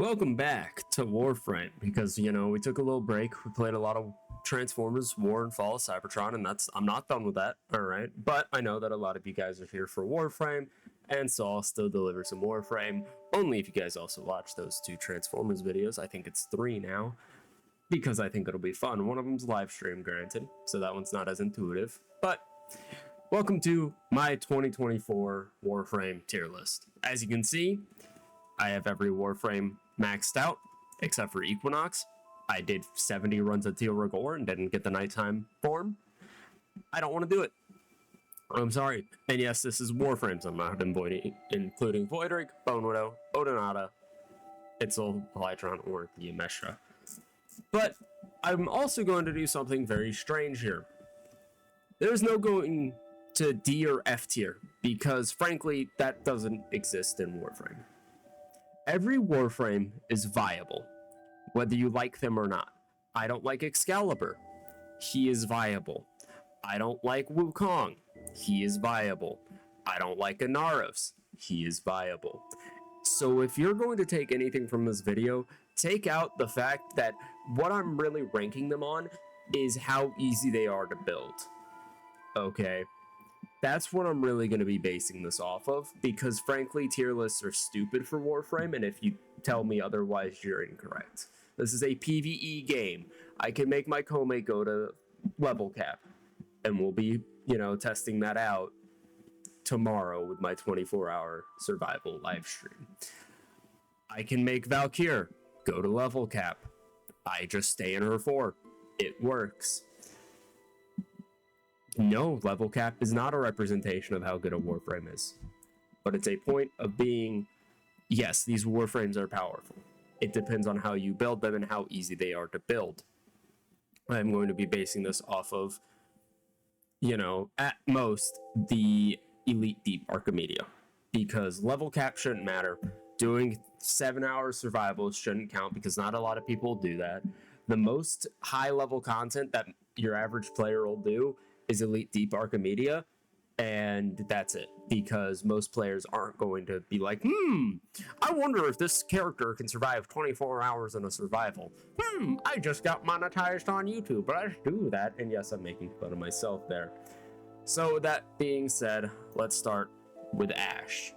Welcome back to Warframe, because, we took a little break. We played a lot of Transformers, War and Fall of Cybertron, and I'm not done with that, alright? But I know that a lot of you guys are here for Warframe, and so I'll still deliver some Warframe, only if you guys also watch those two Transformers videos. I think it's 3 now, because I think it'll be fun. One of them's live stream, granted, so that one's not as intuitive. But welcome to my 2024 Warframe tier list. As you can see, I have every Warframe maxed out, except for Equinox. I did 70 runs of Teal Rigor and didn't get the nighttime form. I don't want to do it. I'm sorry. And yes, this is Warframes. I'm not including Voidrig, Bone Widow, Odinata, Itzel, Elytron, or the Ameshra. But I'm also going to do something very strange here. There's no going to D or F tier, because frankly, that doesn't exist in Warframe. Every Warframe is viable, whether you like them or not. I don't like Excalibur. He is viable. I don't like Wukong. He is viable. I don't like Inaros. He is viable. So if you're going to take anything from this video, take out the fact that what I'm really ranking them on is how easy they are to build. Okay? That's what I'm really going to be basing this off of, because frankly, tier lists are stupid for Warframe, and if you tell me otherwise, you're incorrect. This is a PvE game. I can make my Koumei go to level cap, and we'll be, testing that out tomorrow with my 24-hour survival live stream. I can make Valkyr go to level cap. I just stay in her 4. It works. No, level cap is not a representation of how good a Warframe is. But it's a point of being, yes, these Warframes are powerful. It depends on how you build them and how easy they are to build. I'm going to be basing this off of, at most, the Elite Deep Archimedia. Because level cap shouldn't matter. Doing 7 hours survival shouldn't count, because not a lot of people do that. The most high-level content that your average player will do is Elite Deep Archimedia, and that's it, because most players aren't going to be like, I wonder if this character can survive 24 hours in a survival. I just got monetized on YouTube, but I should do that. And yes, I'm making fun of myself there. So that being said, let's start with Ashe.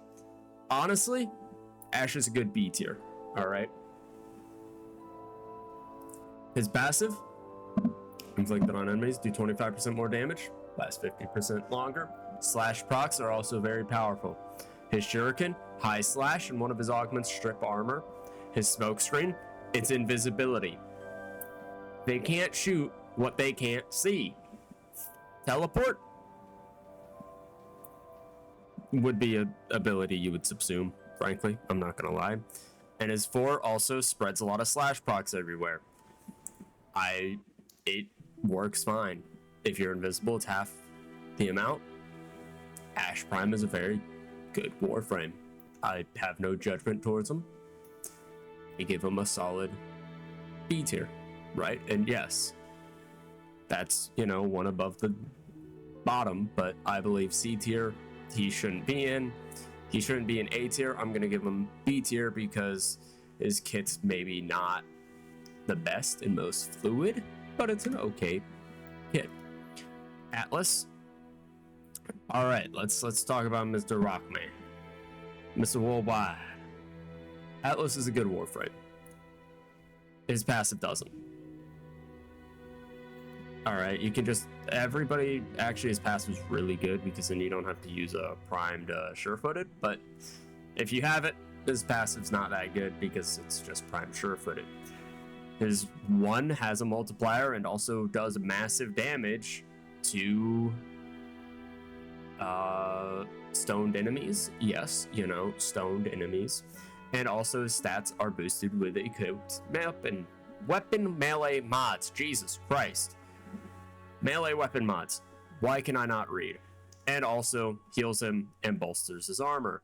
Honestly, Ashe is a good B tier, alright? His passive, inflicted on enemies, do 25% more damage, last 50% longer. Slash procs are also very powerful. His shuriken, high slash, and one of his augments, strip armor. His smoke screen, it's invisibility. They can't shoot what they can't see. Teleport would be an ability you would subsume, frankly, I'm not gonna lie. And his 4 also spreads a lot of slash procs everywhere. It works fine. If you're invisible, it's half the amount. Ashe Prime is a very good Warframe. I have no judgment towards him. I give him a solid B tier, right? And yes, that's, one above the bottom, but I believe C tier, he shouldn't be in. He shouldn't be in A tier. I'm going to give him B tier because his kit's maybe not the best and most fluid, but it's an okay kit. Atlas. All right, let's talk about Mr. Rockman, Mr. Worldwide. Atlas is a good Warframe. His passive doesn't. All right, you can just everybody actually his passive is really good, because then you don't have to use a primed sure-footed. But if you have it, his passive's not that good because it's just primed sure-footed. His 1 has a multiplier and also does massive damage to stoned enemies. Yes, stoned enemies. And also his stats are boosted with equipped weapon melee mods. Jesus Christ. Melee weapon mods. Why can I not read? And also heals him and bolsters his armor.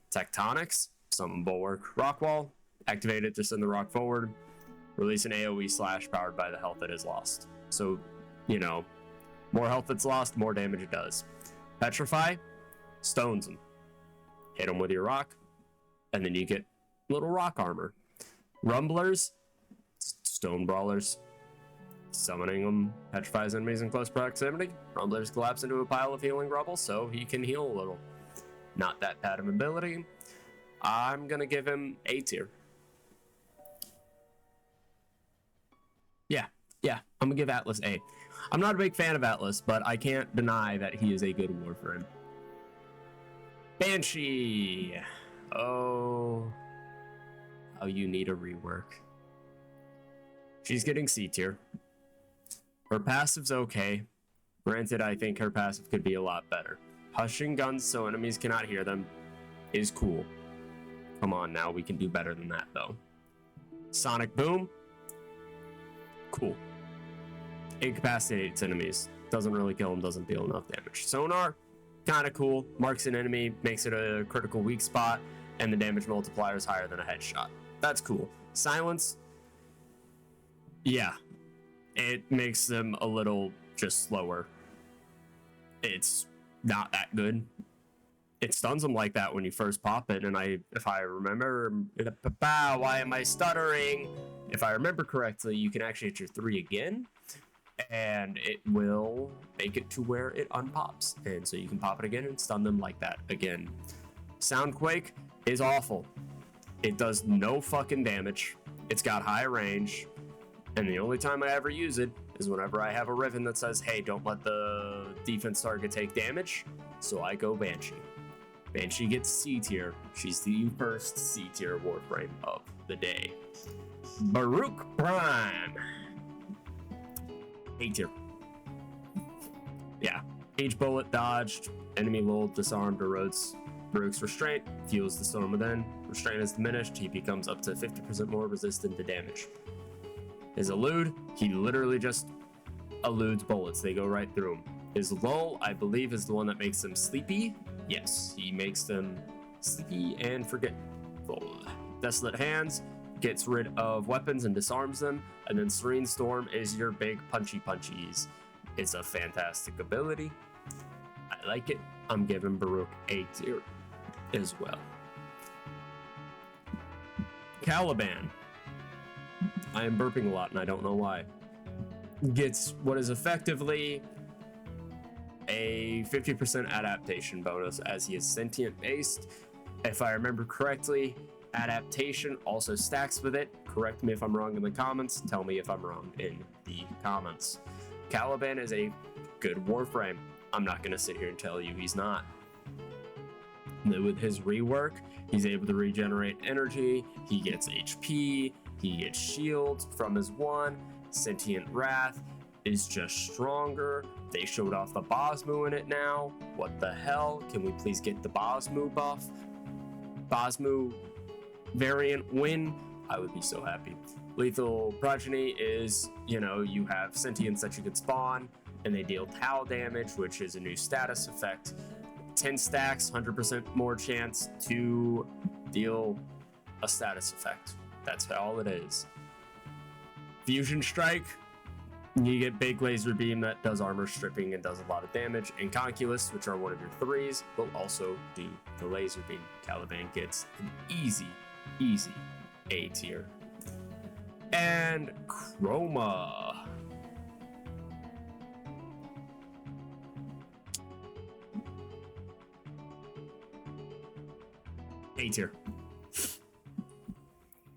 Tectonics, summon bulwark, rock wall, activate it to send the rock forward. Release an AoE slash powered by the health it has lost. So, more health it's lost, more damage it does. Petrify, stones him. Hit him with your rock, and then you get little rock armor. Rumblers, stone brawlers. Summoning them petrifies enemies in close proximity. Rumblers collapse into a pile of healing rubble, so he can heal a little. Not that bad of ability. I'm gonna give him A tier. Yeah, I'm gonna give Atlas A. I'm not a big fan of Atlas, but I can't deny that he is a good Warframe. Banshee. Oh, you need a rework. She's getting C tier. Her passive's okay. Granted, I think her passive could be a lot better. Hushing guns so enemies cannot hear them is cool. Come on now, we can do better than that though. Sonic Boom. Cool. Incapacitates enemies. Doesn't really kill them, doesn't deal enough damage. Sonar, kind of cool. Marks an enemy, makes it a critical weak spot, and the damage multiplier is higher than a headshot. That's cool. Silence, yeah. It makes them a little just slower. It's not that good. It stuns them like that when you first pop it, and if I remember, why am I stuttering? If I remember correctly, you can actually hit your 3 again, and it will make it to where it unpops. And so you can pop it again and stun them like that again. Soundquake is awful. It does no fucking damage. It's got high range, and the only time I ever use it is whenever I have a Riven that says, hey, don't let the defense target take damage, so I go Banshee. Banshee gets C tier. She's the first C tier Warframe of the day. Baruuk Prime. A tier. Yeah. Each bullet dodged, enemy lulled, disarmed, erodes Baruuk's restraint, fuels the storm within. Restraint is diminished, he becomes up to 50% more resistant to damage. His elude, he literally just eludes bullets. They go right through him. His lull, I believe, is the one that makes them sleepy. Yes, he makes them sleepy and forgetful. Desolate Hands gets rid of weapons and disarms them. And then Serene Storm is your big punchies. It's a fantastic ability. I like it. I'm giving Baruuk A tier as well. Caliban. I am burping a lot and I don't know why. Gets what is effectively a 50% adaptation bonus as he is sentient based. If I remember correctly, adaptation also stacks with it. Correct me if I'm wrong in the comments. Tell me if I'm wrong in the comments. Caliban is a good Warframe. I'm not going to sit here and tell you he's not. With his rework, he's able to regenerate energy, he gets HP, he gets shields from his one. Sentient Wrath is just stronger. They showed off the Bosmu in it now. What the hell? Can we please get the Bosmu buff? Bosmu variant win? I would be so happy. Lethal Progeny is, you have sentience that you can spawn, and they deal Tau damage, which is a new status effect. 10 stacks, 100% more chance to deal a status effect. That's all it is. Fusion Strike, you get big laser beam that does armor stripping and does a lot of damage. And Conculus, which are one of your 3s, will also do the laser beam. Caliban gets an easy A tier. And Chroma. A tier. I'm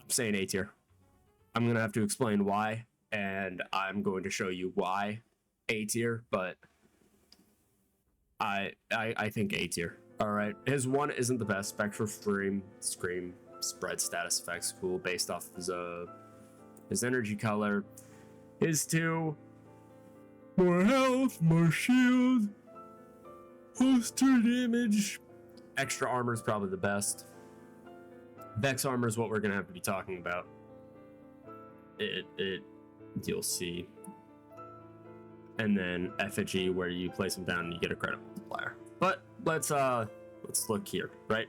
saying A tier. I'm gonna have to explain why, and I'm going to show you why A tier, but I think A tier. All right, his one isn't the best. Spectral Scream spread status effects, cool, based off of his energy color. His 2, more health, more shield, holster damage. Extra armor is probably the best. Vex armor is what we're gonna have to be talking about. You'll see. And then effigy, where you place them down and you get a credit multiplier. But let's look here, right?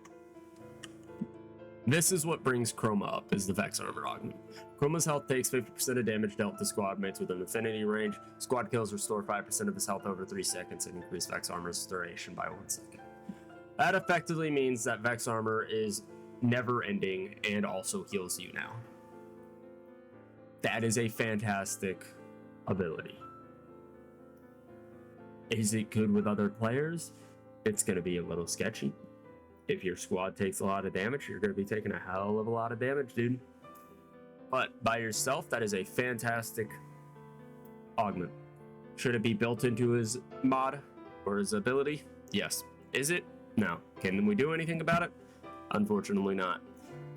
This is what brings Chroma up, is the Vex armor augment. Chroma's health takes 50% of damage dealt to squad mates within affinity range. Squad kills restore 5% of his health over 3 seconds and increase Vex armor's duration by 1 second. That effectively means that Vex armor is never ending and also heals you now. That is a fantastic ability. Is it good with other players? It's going to be a little sketchy. If your squad takes a lot of damage, you're going to be taking a hell of a lot of damage, dude. But by yourself, that is a fantastic augment. Should it be built into his mod or his ability? Yes. Is it? No. Can we do anything about it? Unfortunately not.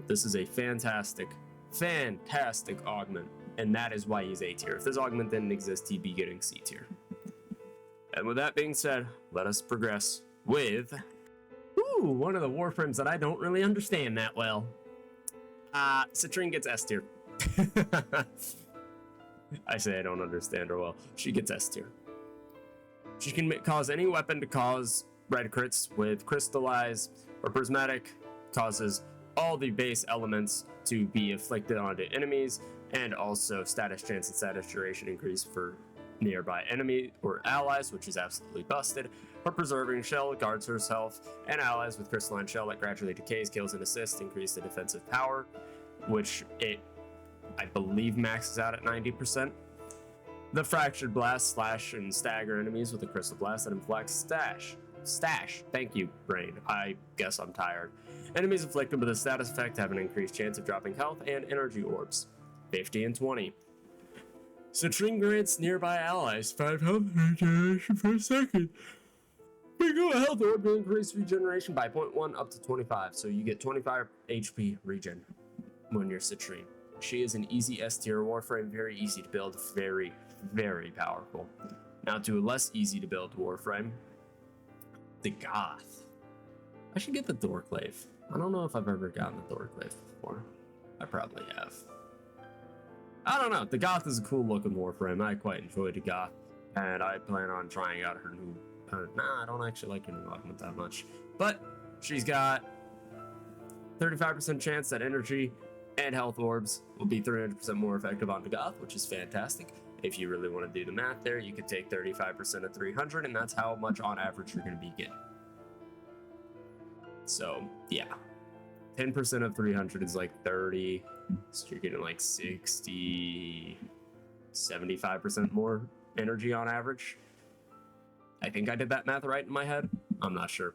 This is a fantastic augment, and that is why he's A tier. If this augment didn't exist, he'd be getting C tier. And with that being said, let us progress with one of the warframes that I don't really understand that well. Citrine gets S tier. I say I don't understand her well. She gets S tier. She can cause any weapon to cause red crits with crystallize or prismatic, causes all the base elements to be afflicted onto enemies, and also status chance and status duration increase for nearby enemy or allies, which is absolutely busted. Her preserving shell guards herself and allies with crystalline shell that gradually decays, kills, and assists, increase the defensive power, which it, I believe, maxes out at 90%. The fractured blast slash and stagger enemies with a crystal blast that inflicts stash. Thank you, brain. I guess I'm tired. Enemies afflicted with a status effect have an increased chance of dropping health and energy orbs. 50 and 20. Citrine grants nearby allies 5 health regeneration per second. Bingo, a health orb to increase regeneration by 0.1 up to 25, so you get 25 HP regen when you're Citrine. She is an easy S tier warframe, very easy to build, very, very powerful. Now to a less easy to build warframe, Dagath. I should get the Dorklave. I don't know if I've ever gotten the Dorklave before. I probably have. I don't know. Dagath is a cool looking warframe. I quite enjoy Dagath, and I plan on trying out her new. I don't actually like her new augment that much, but she's got 35% chance that energy and health orbs will be 300% more effective on Dagath, which is fantastic. If you really want to do the math there, you could take 35% of 300, and that's how much on average you're going to be getting. So, yeah. 10% of 300 is like 30, so you're getting like 60, 75% more energy on average. I think I did that math right in my head. I'm not sure.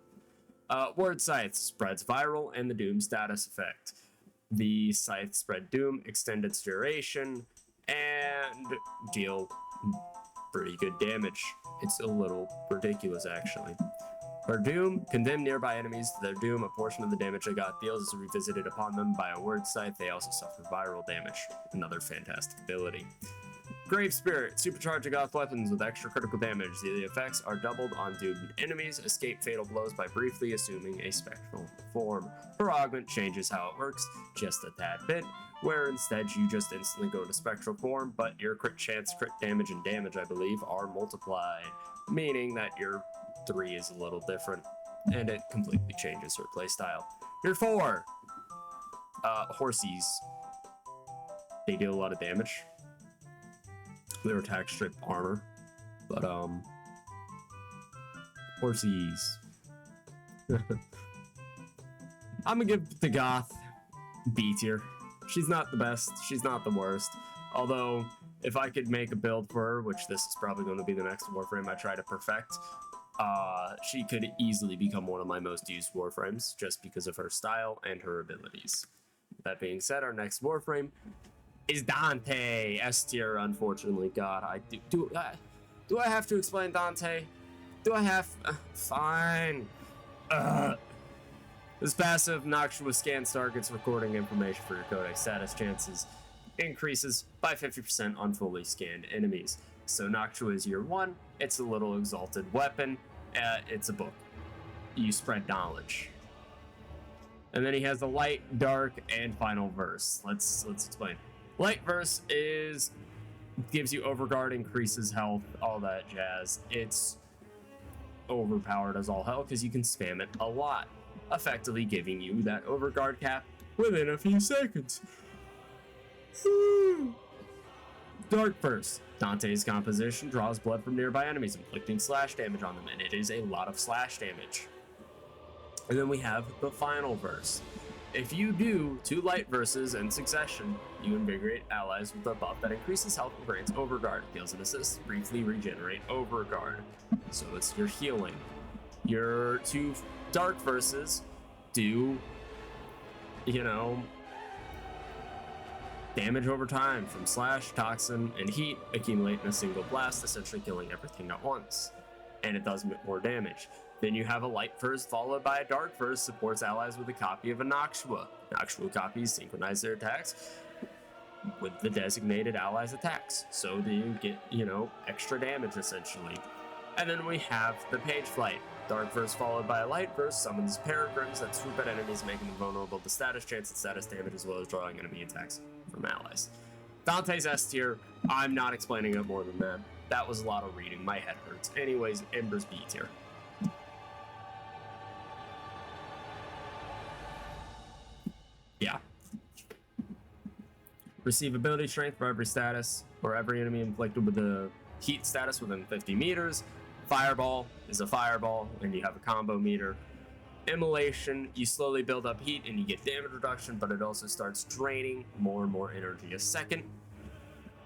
Word Scythe spreads viral and the Doom status effect. The Scythe spread Doom, extend its duration, and deal pretty good damage. It's a little ridiculous, actually. Her Doom, condemn nearby enemies to their Doom. A portion of the damage they got deals is revisited upon them by a Word Scythe. They also suffer viral damage. Another fantastic ability. Grave Spirit, supercharge Dagath weapons with extra critical damage. The effects are doubled on doomed enemies. Escape fatal blows by briefly assuming a spectral form. Her augment changes how it works just a tad bit, where instead you just instantly go to spectral form, but your crit chance, crit damage, and damage, I believe, are multiplied, meaning that your 3 is a little different, and it completely changes her playstyle. Your 4, Horsies. They deal a lot of damage. Their attack strip armor, but Horsies. I'm gonna give Dagath B tier. She's not the best, she's not the worst. Although, if I could make a build for her, which this is probably going to be the next warframe I try to perfect, she could easily become one of my most used warframes just because of her style and her abilities. That being said, our next warframe is Dante, S tier, unfortunately. God, do I have to explain Dante? Do I have? Fine. This passive Noxua scans targets recording information for your codex status chances increases by 50% on fully scanned enemies. So Noxua is year 1. It's a little exalted weapon. It's a book. You spread knowledge. And then he has the light, dark, and final verse. Let's explain. Light verse gives you overguard, increases health, all that jazz. It's overpowered as all hell because you can spam it a lot, effectively giving you that overguard cap within a few seconds. Dark verse. Dante's composition draws blood from nearby enemies, inflicting slash damage on them, and it is a lot of slash damage. And then we have the final verse. If you do 2 light verses in succession, you invigorate allies with a buff that increases health and grants overguard, heals and assists, briefly regenerate overguard. So it's your healing. Your 2 dark verses do, you know, damage over time from slash, toxin, and heat accumulate in a single blast, essentially killing everything at once. And it does more damage. Then you have a light verse followed by a dark verse, supports allies with a copy of a Noxua. Noxua copies synchronize their attacks with the designated allies' attacks. So that you get, you know, extra damage essentially. And then we have the Page Flight. Dark verse followed by a light verse summons peregrines that swoop at enemies, making them vulnerable to status chance and status damage, as well as drawing enemy attacks from allies. Dante's S tier. I'm not explaining it more than that. That was a lot of reading. My head hurts. Anyways, Ember's B tier. Yeah. Receive ability strength for every status, or every enemy inflicted with a heat status within 50 meters. Fireball is a fireball, and you have a combo meter. Immolation, you slowly build up heat and you get damage reduction, but it also starts draining more and more energy a second.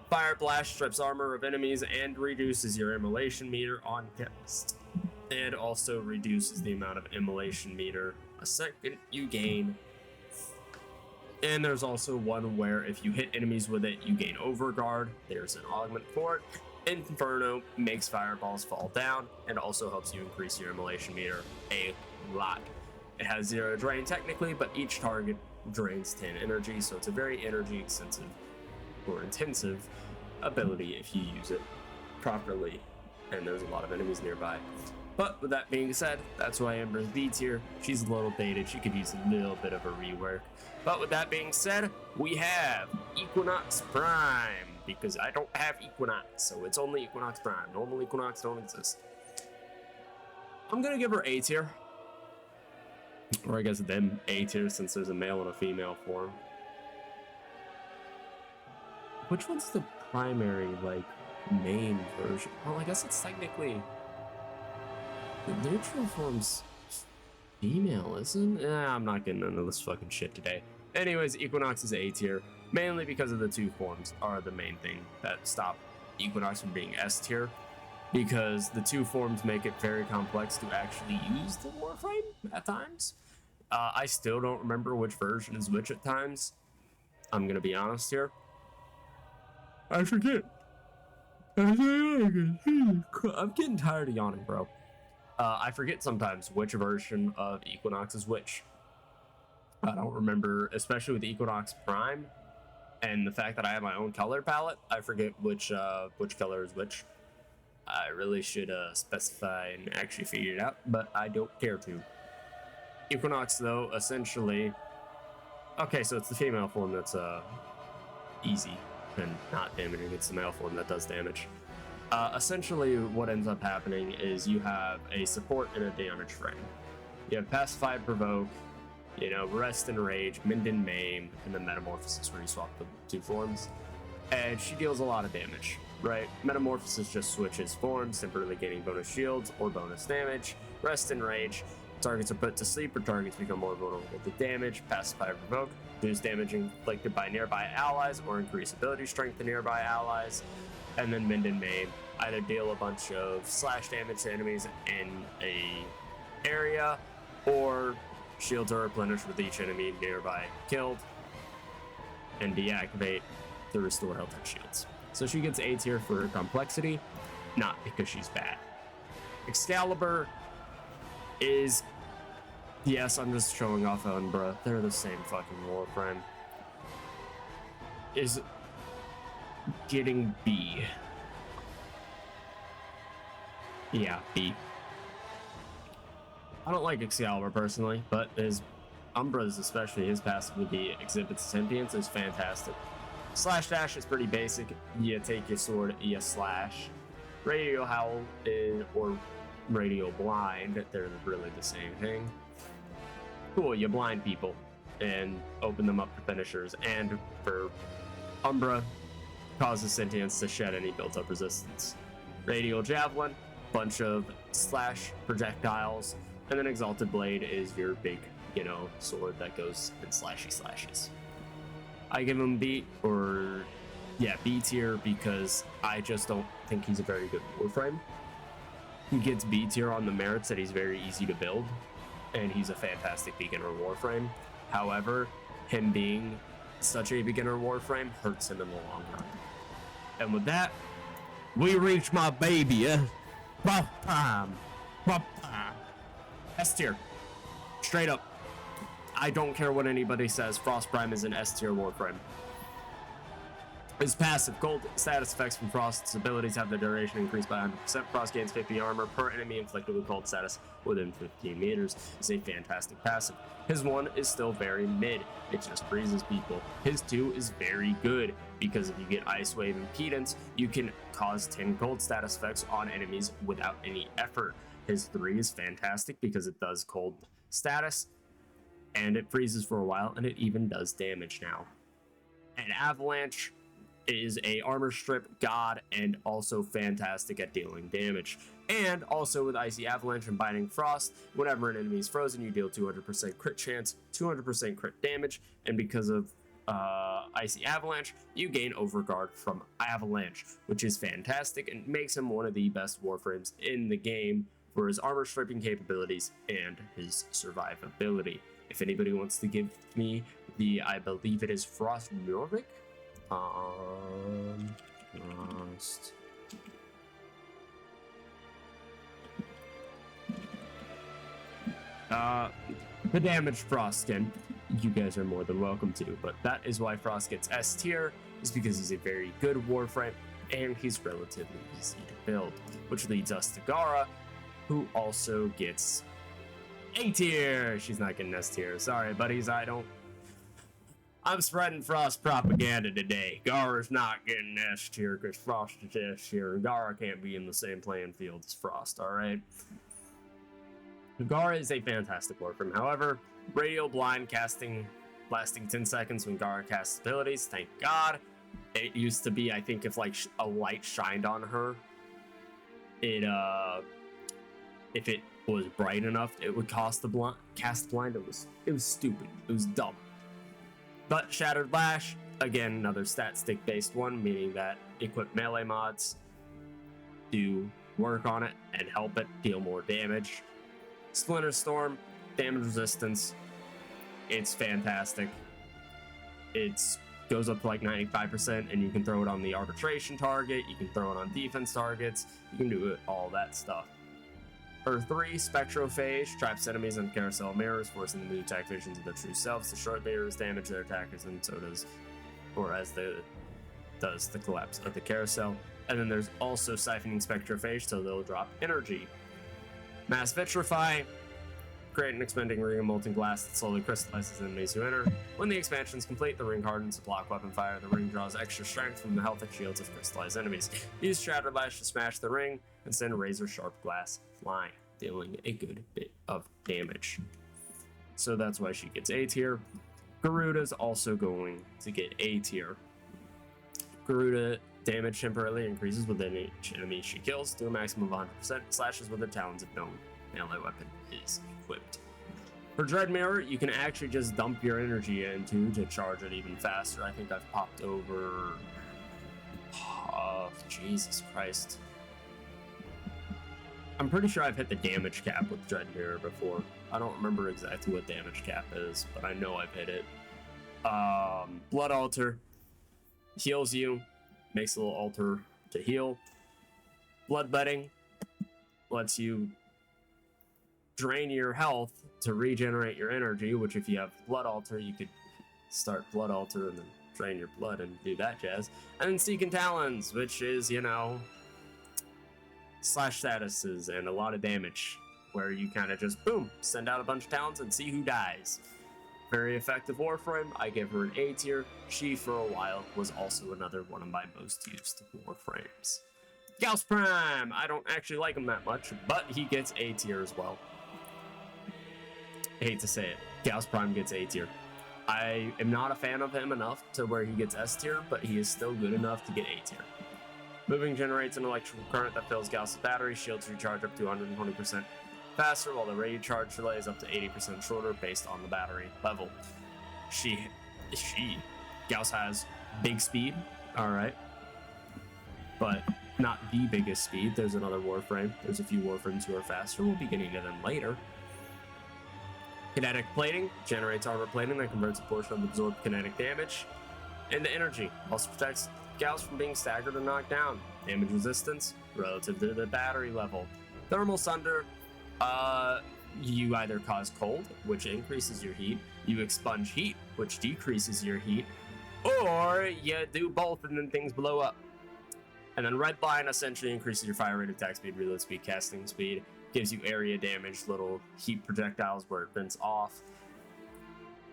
Fire Blast strips armor of enemies and reduces your immolation meter on cast. And also reduces the amount of immolation meter a second you gain. And there's also one where if you hit enemies with it, you gain overguard. There's an augment for it. Inferno makes fireballs fall down and also helps you increase your immolation meter a lot. It has 0 drain technically, but each target drains 10 energy, so it's a very energy extensive or intensive ability if you use it properly, and there's a lot of enemies nearby. But with that being said, that's why Ember's B tier. She's a little dated, she could use a little bit of a rework. But with that being said, we have Equinox Prime, because I don't have Equinox, so it's only Equinox Prime. Normal Equinox don't exist. I'm gonna give her A tier. Or I guess them A tier, since there's a male and a female form. Which one's the primary, like, main version? Well, I guess it's technically... the neutral form's female, isn't it? I'm not getting into this fucking shit today. Anyways, Equinox is A tier, mainly because of the 2 forms are the main thing that stop Equinox from being S tier, because the 2 forms make it very complex to actually use the Warframe at times. I still don't remember which version is which at times. I'm gonna be honest here. I forget. I'm getting tired of yawning, bro. I forget sometimes which version of Equinox is which. I don't remember, especially with Equinox Prime, and the fact that I have my own color palette, I forget which color is which. I really should specify and actually figure it out, but I don't care to. Equinox, though, essentially... Okay, so it's the female form that's easy and not damaging. It's the male form that does damage. Essentially, what ends up happening is you have a support and a damage frame. You have Pacify, Provoke, you know, Rest and Rage, Mend and Maim, and then Metamorphosis, where you swap the 2 forms. And she deals a lot of damage, right? Metamorphosis just switches forms, temporarily gaining bonus shields or bonus damage. Rest and Rage, targets are put to sleep or targets become more vulnerable to damage. Pacify, Provoke, reduce damage inflicted by nearby allies or increase ability strength to nearby allies. And then Mend and Maim, either deal a bunch of slash damage to enemies in a area, or shields are replenished with each enemy nearby killed, and deactivate to restore health and shields. So she gets A tier for her complexity, not because she's bad. Excalibur is, yes, I'm just showing off Umbra, they're the same fucking Warframe, is getting B. Yeah, B. I don't like Excalibur personally, but his Umbra's, especially his passive with the exhibits sentience, is fantastic. Slash dash is pretty basic. You take your sword, you slash. Radio howl or radio blind, they're really the same thing. Cool, you blind people and open them up for finishers, and for Umbra, causes sentience to shed any built-up resistance. Radial Javelin, bunch of slash projectiles, and then Exalted Blade is your big you know, sword that goes in slashes. I give him B tier because I just don't think he's a very good Warframe. He gets B tier on the merits that he's very easy to build, and he's a fantastic beginner Warframe. However, him being such a beginner Warframe hurts him in the long run. And with that, we reach my baby, S tier. Straight up. I don't care what anybody says, Frost Prime is an S tier Warframe. His passive cold status effects from Frost's abilities have their duration increased by 100%. Frost gains 50 armor per enemy inflicted with cold status within 15 meters. It's a fantastic passive. His 1 is still very mid. It just freezes people. His 2 is very good because if you get Ice Wave Impedance, you can cause 10 cold status effects on enemies without any effort. His 3 is fantastic because it does cold status and it freezes for a while, and it even does damage now. And Avalanche is a armor strip god and also fantastic at dealing damage. And also with Icy Avalanche and Binding Frost, whenever an enemy is frozen, you deal 200% crit chance, 200% crit damage, and because of Icy Avalanche, you gain Overguard from Avalanche, which is fantastic and makes him one of the best Warframes in the game for his armor stripping capabilities and his survivability. If anybody wants to give me the, I believe it is Frost Muric, Frost. The damaged Frost skin, you guys are more than welcome to, but that is why Frost gets S tier, is because he's a very good Warframe and he's relatively easy to build, which leads us to Gara, who also gets A tier. She's not getting S tier. Sorry, buddies, I'm spreading Frost propaganda today. Gara's not getting S tier because Frost is S tier, and Gara can't be in the same playing field as Frost, alright? Gara is a fantastic Warframe. However, Radial Blind casting lasting 10 seconds when Gara casts abilities, thank God. It used to be, I think, if like a light shined on her, if it was bright enough, it would cast blind. It was stupid. It was dumb. But Shattered Lash, again, another stat stick based one, meaning that equip melee mods do work on it and help it deal more damage. Splinter Storm, damage resistance, it's fantastic. It goes up to like 95%, and you can throw it on the arbitration target, you can throw it on defense targets, you can do it, all that stuff. Her 3, Spectrophage, traps enemies in carousel mirrors, forcing them to attack visions of their true selves. The short mirrors damage their attackers, and so does the collapse of the carousel. And then there's also Siphoning Spectrophage, so they'll drop energy. Mass Vitrify, create an expanding ring of molten glass that slowly crystallizes enemies who enter. When the expansion is complete, the ring hardens to block weapon fire. The ring draws extra strength from the health and shields of crystallized enemies. Use Shattered Lash to smash the ring and send razor sharp glass flying, dealing a good bit of damage. So that's why she gets A tier. Garuda's also going to get A tier. Garuda damage temporarily increases with each enemy she kills to a maximum of 100%, slashes with the talons if no melee weapon is equipped. For Dread Mirror, you can actually just dump your energy into to charge it even faster. I think I've popped over... Oh, Jesus Christ. I'm pretty sure I've hit the damage cap with Dread Mirror before. I don't remember exactly what damage cap is, but I know I've hit it. Blood Altar heals you, makes a little altar to heal. Bloodletting lets you drain your health to regenerate your energy, which if you have Blood Altar, you could start Blood Altar and then drain your blood and do that jazz. And then Seeking Talons, which is, you know, slash statuses and a lot of damage, where you kind of just, boom, send out a bunch of talents and see who dies. Very effective Warframe. I give her an A tier. She, for a while, was also another one of my most used Warframes. Gauss Prime! I don't actually like him that much, but he gets A tier as well. I hate to say it. Gauss Prime gets A tier. I am not a fan of him enough to where he gets S tier, but he is still good enough to get A tier. Moving generates an electrical current that fills Gauss's battery. Shields recharge up to 120% faster, while the radio charge delay is up to 80% shorter based on the battery level. Gauss has big speed, alright, but not the biggest speed. There's another Warframe. There's a few Warframes who are faster. We'll be getting to them later. Kinetic plating generates armor plating that converts a portion of absorbed kinetic damage into energy. Also protects Gauss from being staggered or knocked down. Damage resistance relative to the battery level. Thermal Sunder, you either cause cold, which increases your heat, you expunge heat, which decreases your heat, or you do both and then things blow up. And then Red Line essentially increases your fire rate, attack speed, reload speed, casting speed, gives you area damage, little heat projectiles where it vents off,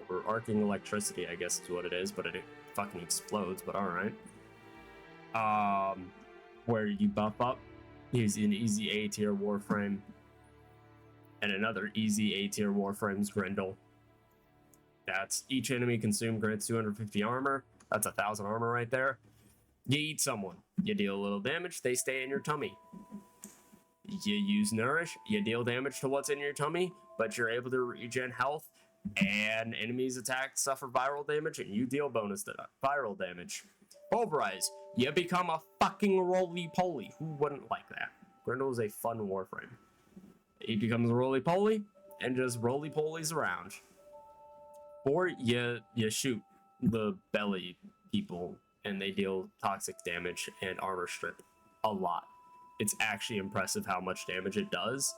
or arcing electricity, I guess is what it is, but it fucking explodes, but alright. Where you buff up, he's an easy A tier Warframe, and another easy A tier Warframe's Grendel. That's each enemy consumed grants 250 armor. That's 1,000 armor right there. You eat someone, you deal a little damage, they stay in your tummy. You use Nourish, you deal damage to what's in your tummy, but you're able to regen health, and enemies attacked suffer viral damage, and you deal bonus viral damage. Pulverize, you become a fucking roly-poly. Who wouldn't like that? Grendel is a fun Warframe. He becomes a roly-poly, and just roly-polies around. Or you shoot the belly people, and they deal toxic damage and armor strip a lot. It's actually impressive how much damage it does.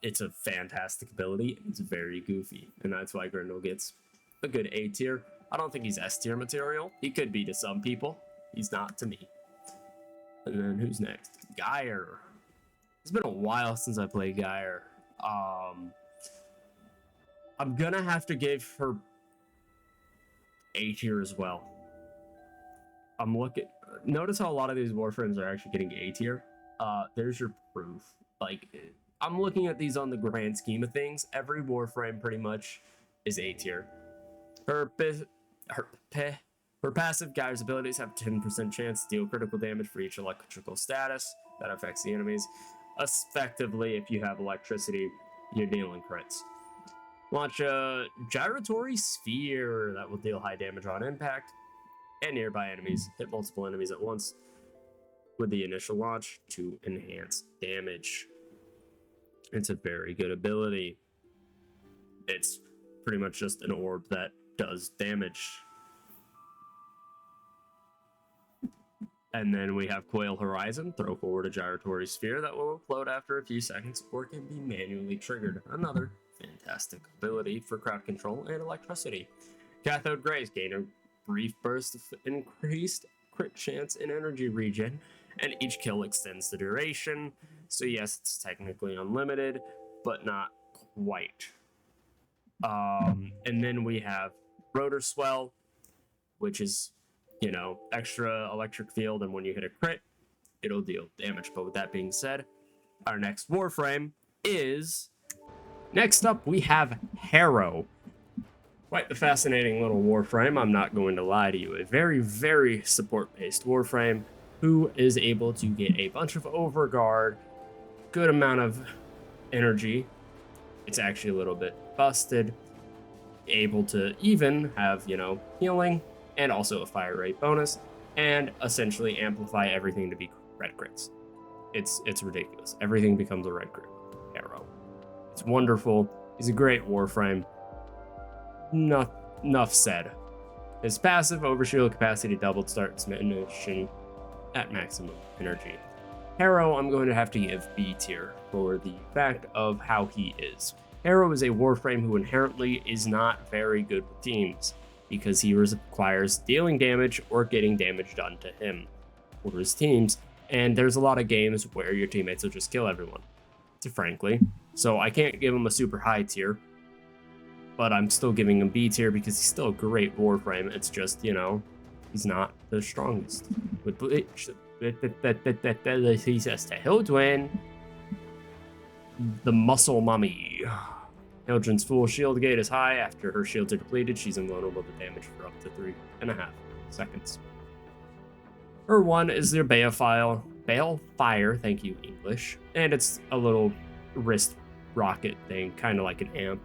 It's a fantastic ability. It's very goofy, and that's why Grendel gets a good A tier. I don't think he's S tier material. He could be to some people. He's not to me. And then who's next? Gyre. It's been a while since I played Gyre. I'm gonna have to give her A tier as well. I'm looking. Notice how a lot of these Warframes are actually getting A tier. There's your proof. Like, I'm looking at these on the grand scheme of things. Every Warframe pretty much is A tier. Her passive Gyre's abilities have 10% chance to deal critical damage for each electrical status that affects the enemies. Effectively, if you have electricity, you're dealing crits. Launch a gyratory sphere that will deal high damage on impact and nearby enemies. Hit multiple enemies at once with the initial launch to enhance damage. It's a very good ability. It's pretty much just an orb that does damage. And then we have Coil Horizon. Throw forward a gyratory sphere that will implode after a few seconds or can be manually triggered. Another fantastic ability for crowd control and electricity. Cathode Grace. Gain a brief burst of increased crit chance and energy regen, and each kill extends the duration. So yes, it's technically unlimited, but not quite. And then we have Rotor Swell, which is, you know, extra electric field, and when you hit a crit, it'll deal damage. But with that being said, our next Warframe is... Next up, we have Harrow. Quite the fascinating little Warframe, I'm not going to lie to you. A very, very support-based Warframe who is able to get a bunch of overguard, good amount of energy. It's actually a little bit busted. Able to even have, you know, healing, and also a fire rate bonus, and essentially amplify everything to be red crits. It's ridiculous. Everything becomes a red crit. Harrow. It's wonderful. He's a great Warframe. Enough said. His passive overshield capacity doubled starts mission at maximum energy. Harrow, I'm going to have to give B tier for the fact of how he is. Harrow is a Warframe who inherently is not very good with teams, because he requires dealing damage or getting damage done to him or his teams, and there's a lot of games where your teammates will just kill everyone, frankly. So I can't give him a super high tier, but I'm still giving him B tier because he's still a great Warframe. It's just, you know, he's not the strongest. With Bleach, he says to Hildryn, the muscle mummy. Hildryn's full shield gauge is high. After her shields are depleted, she's invulnerable to damage for up to 3.5 seconds. Her one is their Balefire, thank you, English. And it's a little wrist rocket thing, kind of like an amp.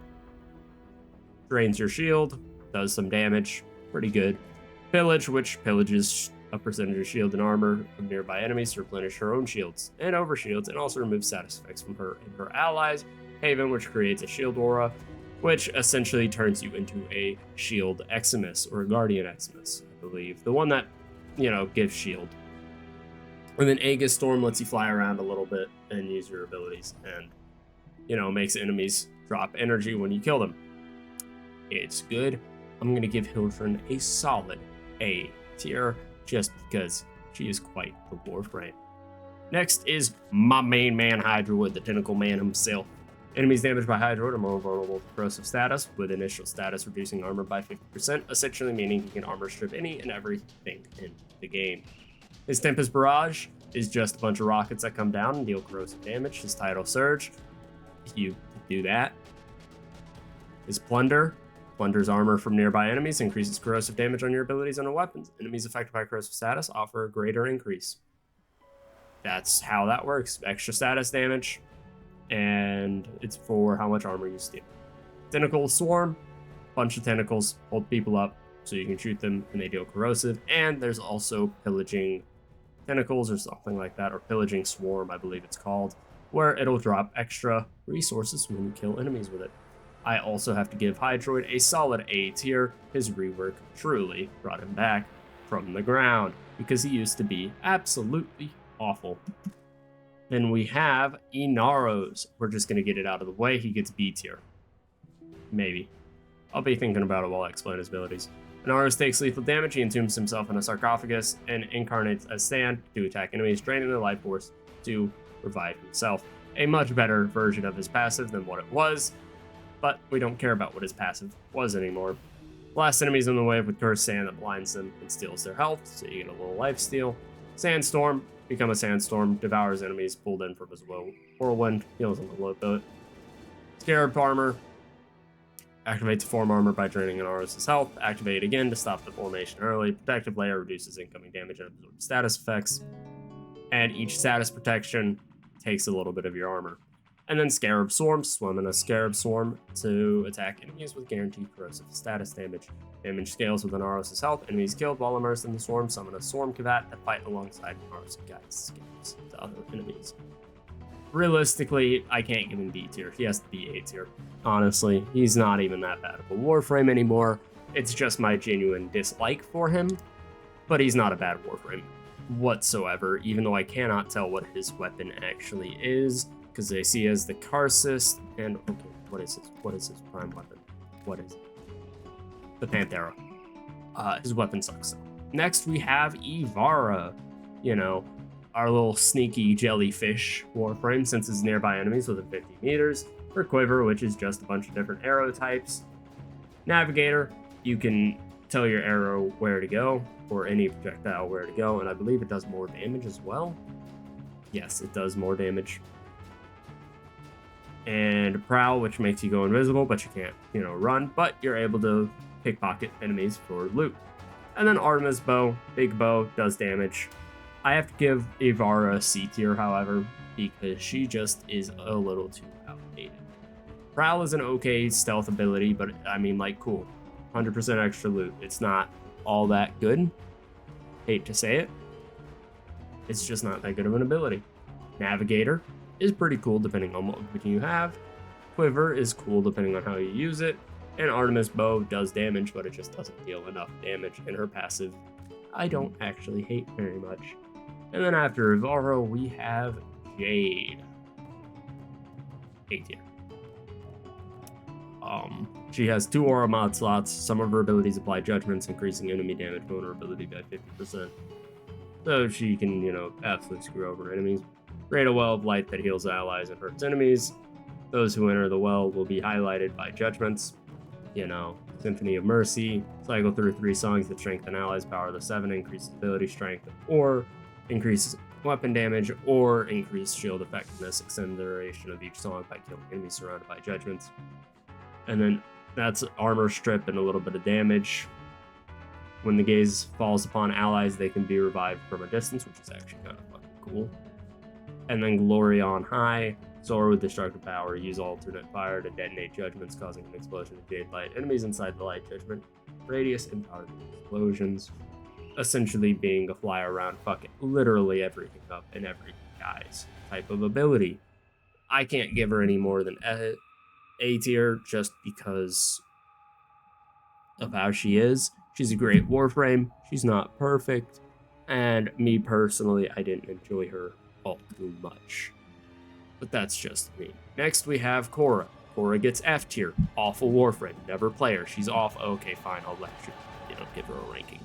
Drains your shield, does some damage, pretty good. Pillage, which pillages a percentage of shield and armor of nearby enemies to replenish her own shields and overshields, and also removes status effects from her and her allies. Haven, which creates a shield aura, which essentially turns you into a shield Eximus or a Guardian Eximus, I believe. The one that, gives shield. And then Aegis Storm lets you fly around a little bit and use your abilities and, makes enemies drop energy when you kill them. It's good. I'm going to give Hildryn a solid A tier just because she is quite the warframe. Next is my main man, Hydroid, the tentacle man himself. Enemies damaged by Hydroid are more vulnerable to corrosive status, with initial status reducing armor by 50%, essentially meaning he can armor strip any and everything in the game. His Tempest Barrage is just a bunch of rockets that come down and deal corrosive damage. His Tidal Surge, you do that. His Plunder plunders armor from nearby enemies, increases corrosive damage on your abilities and weapons. Enemies affected by corrosive status offer a greater increase. That's how that works. Extra status damage, and it's for how much armor you steal. Tentacle Swarm, bunch of tentacles, hold people up so you can shoot them and they deal corrosive. And there's also Pillaging Tentacles or something like that, or Pillaging Swarm, I believe it's called, where it'll drop extra resources when you kill enemies with it. I also have to give Hydroid a solid A tier. His rework truly brought him back from the ground because he used to be absolutely awful. Then we have Inaros. We're just going to get it out of the way. He gets B tier. Maybe. I'll be thinking about it while I explain his abilities. Inaros takes lethal damage. He entombs himself in a sarcophagus and incarnates as sand to attack enemies, draining their life force to revive himself. A much better version of his passive than what it was, but we don't care about what his passive was anymore. Blast enemies in the wave with cursed sand that blinds them and steals their health, so you get a little life steal. Sandstorm, become a sandstorm, devours enemies pulled in from his whirlwind, heals them a little bit. Scarab Armor, activates form armor by draining Inaros' health. Activate again to stop the formation early. Protective Layer reduces incoming damage and absorbs status effects. And each status protection takes a little bit of your armor. And then Scarab Swarm, swim in a Scarab Swarm to attack enemies with guaranteed corrosive status damage. Damage scales with Inaros' health. Enemies killed while immersed in the swarm summon a Swarm Kavat that fight alongside Inaros' guides scales to other enemies. Realistically, I can't give him B tier. He has to be A tier. Honestly, he's not even that bad of a warframe anymore. It's just my genuine dislike for him, but he's not a bad warframe whatsoever, even though I cannot tell what his weapon actually is, because they see as the Karsus, and okay, what is his prime weapon? What is it? The Panthera. His weapon sucks. Next we have Ivara, our little sneaky jellyfish warframe, since it's nearby enemies within 50 meters. Her Quiver, which is just a bunch of different arrow types. Navigator, you can tell your arrow where to go, or any projectile where to go, and I believe it does more damage as well. Yes, it does more damage. And Prowl, which makes you go invisible, but you can't, run, but you're able to pickpocket enemies for loot. And then Artemis Bow, big bow, does damage. I have to give Ivara C tier, however, because she just is a little too outdated. Prowl is an okay stealth ability, but cool. 100% extra loot. It's not all that good. Hate to say it. It's just not that good of an ability. Navigator is pretty cool depending on what weapon you have. Quiver is cool depending on how you use it. And Artemis Bow does damage, but it just doesn't deal enough damage. And her passive, I don't actually hate very much. And then after Ivara, we have Jade. A tier. She has 2 aura mod slots. Some of her abilities apply judgments, increasing enemy damage vulnerability by 50%. So she can, absolutely screw over enemies. Create a well of light that heals allies and hurts enemies. Those who enter the well will be highlighted by judgments. Symphony of Mercy. Cycle through 3 songs that strengthen allies, power the 7, increase ability strength, or increase weapon damage, or increase shield effectiveness. Extend the duration of each song by killing enemies surrounded by judgments. And then that's armor strip and a little bit of damage. When the gaze falls upon allies, they can be revived from a distance, which is actually kind of fucking cool. And then Glory on High. Soar with destructive power. Use alternate fire to detonate judgments, causing an explosion of Jade light. Enemies inside the light judgment radius empowered with explosions. Essentially being a fly around, fucking literally everything up in every guy's type of ability. I can't give her any more than A tier just because of how she is. She's a great Warframe. She's not perfect. And me personally, I didn't enjoy her all too much. But that's just me. Next we have Khora. Khora gets F tier. Awful Warframe. Never play her. She's off. Okay, fine. I'll let you give her a ranking.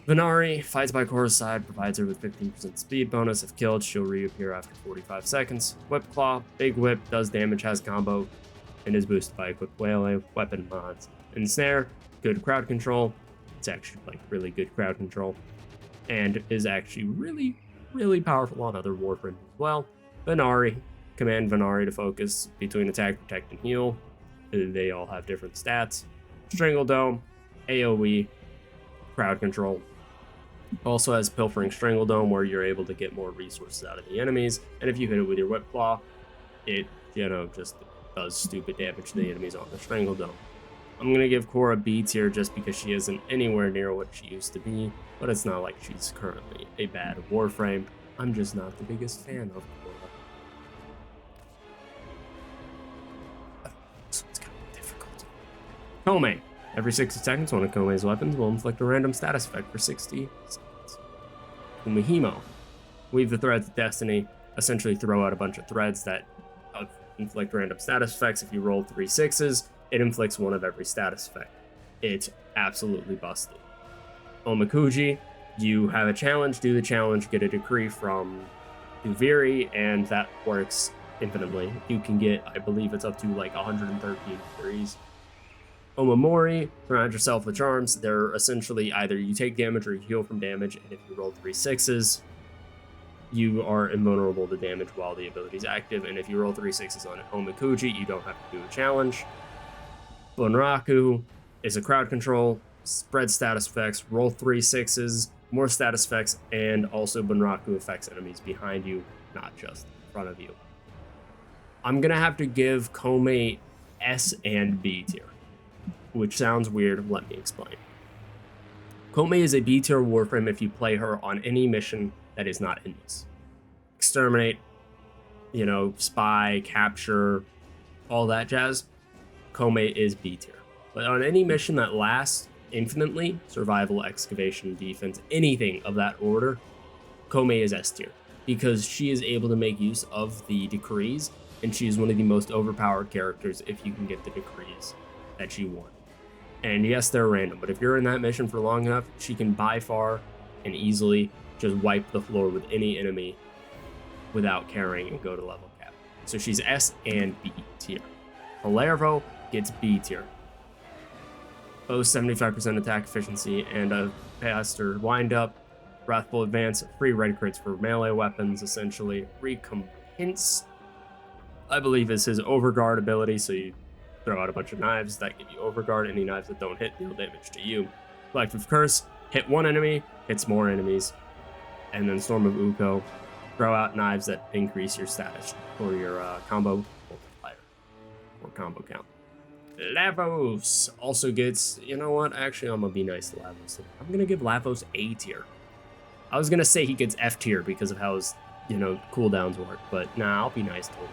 Venari fights by Khora's side, provides her with 15% speed bonus. If killed, she'll reappear after 45 seconds. Whip Claw, big whip, does damage, has combo, and is boosted by equipped waylay, weapon mods. Ensnare, good crowd control. It's actually like really good crowd control. And is actually really, really powerful on other Warframes as well. Venari, command Venari to focus between attack, protect, and heal. They all have different stats. Strangle Dome, AoE, crowd control. Also has Pilfering Strangle Dome, where you're able to get more resources out of the enemies. And if you hit it with your Whip Claw, it, just does stupid damage to the enemies on the Strangle Dome. I'm going to give Khora B tier just because she isn't anywhere near what she used to be. But it's not like she's currently a bad Warframe. I'm just not the biggest fan of Khora. So it's kind of difficult. Koumei. Every 60 seconds, one of Koumei's weapons will inflict a random status effect for 60 seconds. Umihimo. Weave the threads of destiny. Essentially throw out a bunch of threads that inflict random status effects. If you roll 3 6s, it inflicts one of every status effect. It's absolutely busted. Omikuji. You have a challenge, do the challenge, get a decree from Duviri, and that works infinitely. You can get, I believe it's up to like 113 decrees. Omamori, surround yourself with charms. They're essentially either you take damage or you heal from damage, and if you roll 3 6s, you are invulnerable to damage while the ability is active, and if you roll 3 6s on Omikuji, you don't have to do a challenge. Bunraku is a crowd control, spread status effects, roll 3 6s, more status effects, and also Bunraku affects enemies behind you, not just in front of you. I'm gonna have to give Koumei S and B tier, which sounds weird. Let me explain. Koumei is a B tier Warframe if you play her on any mission that is not in this. Exterminate, spy, capture, all that jazz. Koumei is B tier. But on any mission that lasts infinitely, survival, excavation, defense, anything of that order, Koumei is S tier. Because she is able to make use of the decrees, and she is one of the most overpowered characters if you can get the decrees that she wants. And yes, they're random, but if you're in that mission for long enough, she can by far and easily just wipe the floor with any enemy without caring and go to level cap. So she's S and B tier. Kullervo gets B tier. Boasts 75% attack efficiency and a faster wind-up. Wrathful Advance, free red crits for melee weapons, essentially. Recompense, I believe, is his Overguard ability, so you throw out a bunch of knives that give you Overguard. Any knives that don't hit deal damage to you. Collective Curse, hit one enemy, hits more enemies. And then Storm of Ukko, throw out knives that increase your status or your combo multiplier or combo count. Lavos also gets, actually I'm gonna be nice to Lavos. I'm gonna give Lavos A tier. I was gonna say he gets F tier because of how his, cooldowns work, but nah, I'll be nice to him.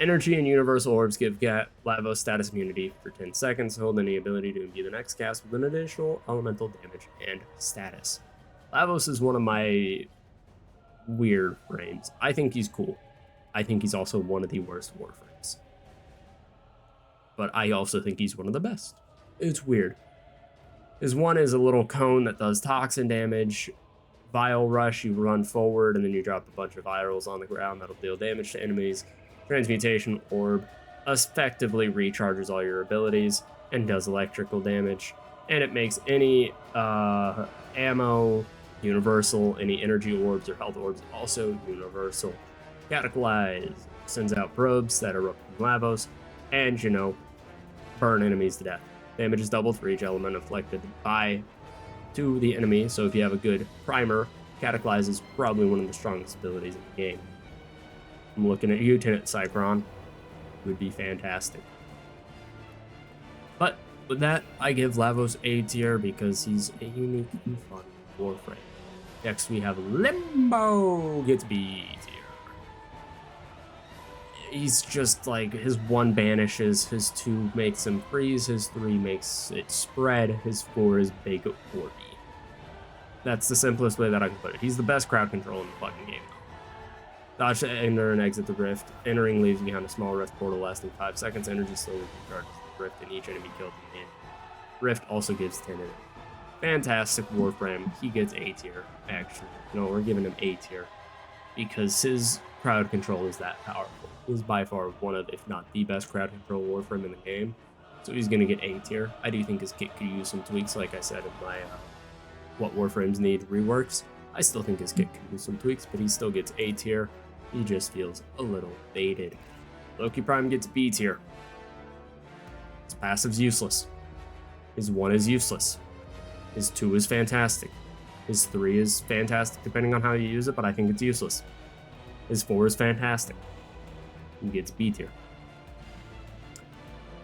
Energy and Universal Orbs give Lavos status immunity for 10 seconds, hold any ability to imbue the next cast with an additional elemental damage and status. Lavos is one of my weird frames. I think he's cool. I think he's also one of the worst Warframes. But I also think he's one of the best. It's weird. His one is a little cone that does toxin damage. Vial Rush, you run forward and then you drop a bunch of virals on the ground that'll deal damage to enemies. Transmutation Orb effectively recharges all your abilities and does electrical damage. And it makes any ammo universal, any energy orbs or health orbs also universal. Cataclysm sends out probes that erupt from Lavos and, burn enemies to death. Damage is doubled for each element inflicted to the enemy, so if you have a good primer, Cataclysm is probably one of the strongest abilities in the game. I'm looking at you, Lieutenant Cycron. Would be fantastic. But with that, I give Lavos A tier because he's a unique and fun Warframe. Next, we have Limbo gets B tier. He's just like, his 1 banishes, his 2 makes him freeze, his 3 makes it spread, his 4 is big orby. That's the simplest way that I can put it. He's the best crowd control in the fucking game. Dodge to enter and exit the rift. Entering leaves behind a small rift portal lasting 5 seconds. Energy slowly recharges the rift and each enemy killed in the rift also gives 10 energy. Fantastic Warframe. He gets A tier, actually. No, we're giving him A tier because his crowd control is that powerful. He's by far one of, if not the best crowd control Warframe in the game. So he's going to get A tier. I do think his kit could use some tweaks, like I said in my What Warframes Need reworks. I still think his kit could use some tweaks, but he still gets A tier. He just feels a little dated. Loki Prime gets B tier. His passive's useless. His 1 is useless. His 2 is fantastic. His 3 is fantastic depending on how you use it, but I think it's useless. His 4 is fantastic. He gets B tier.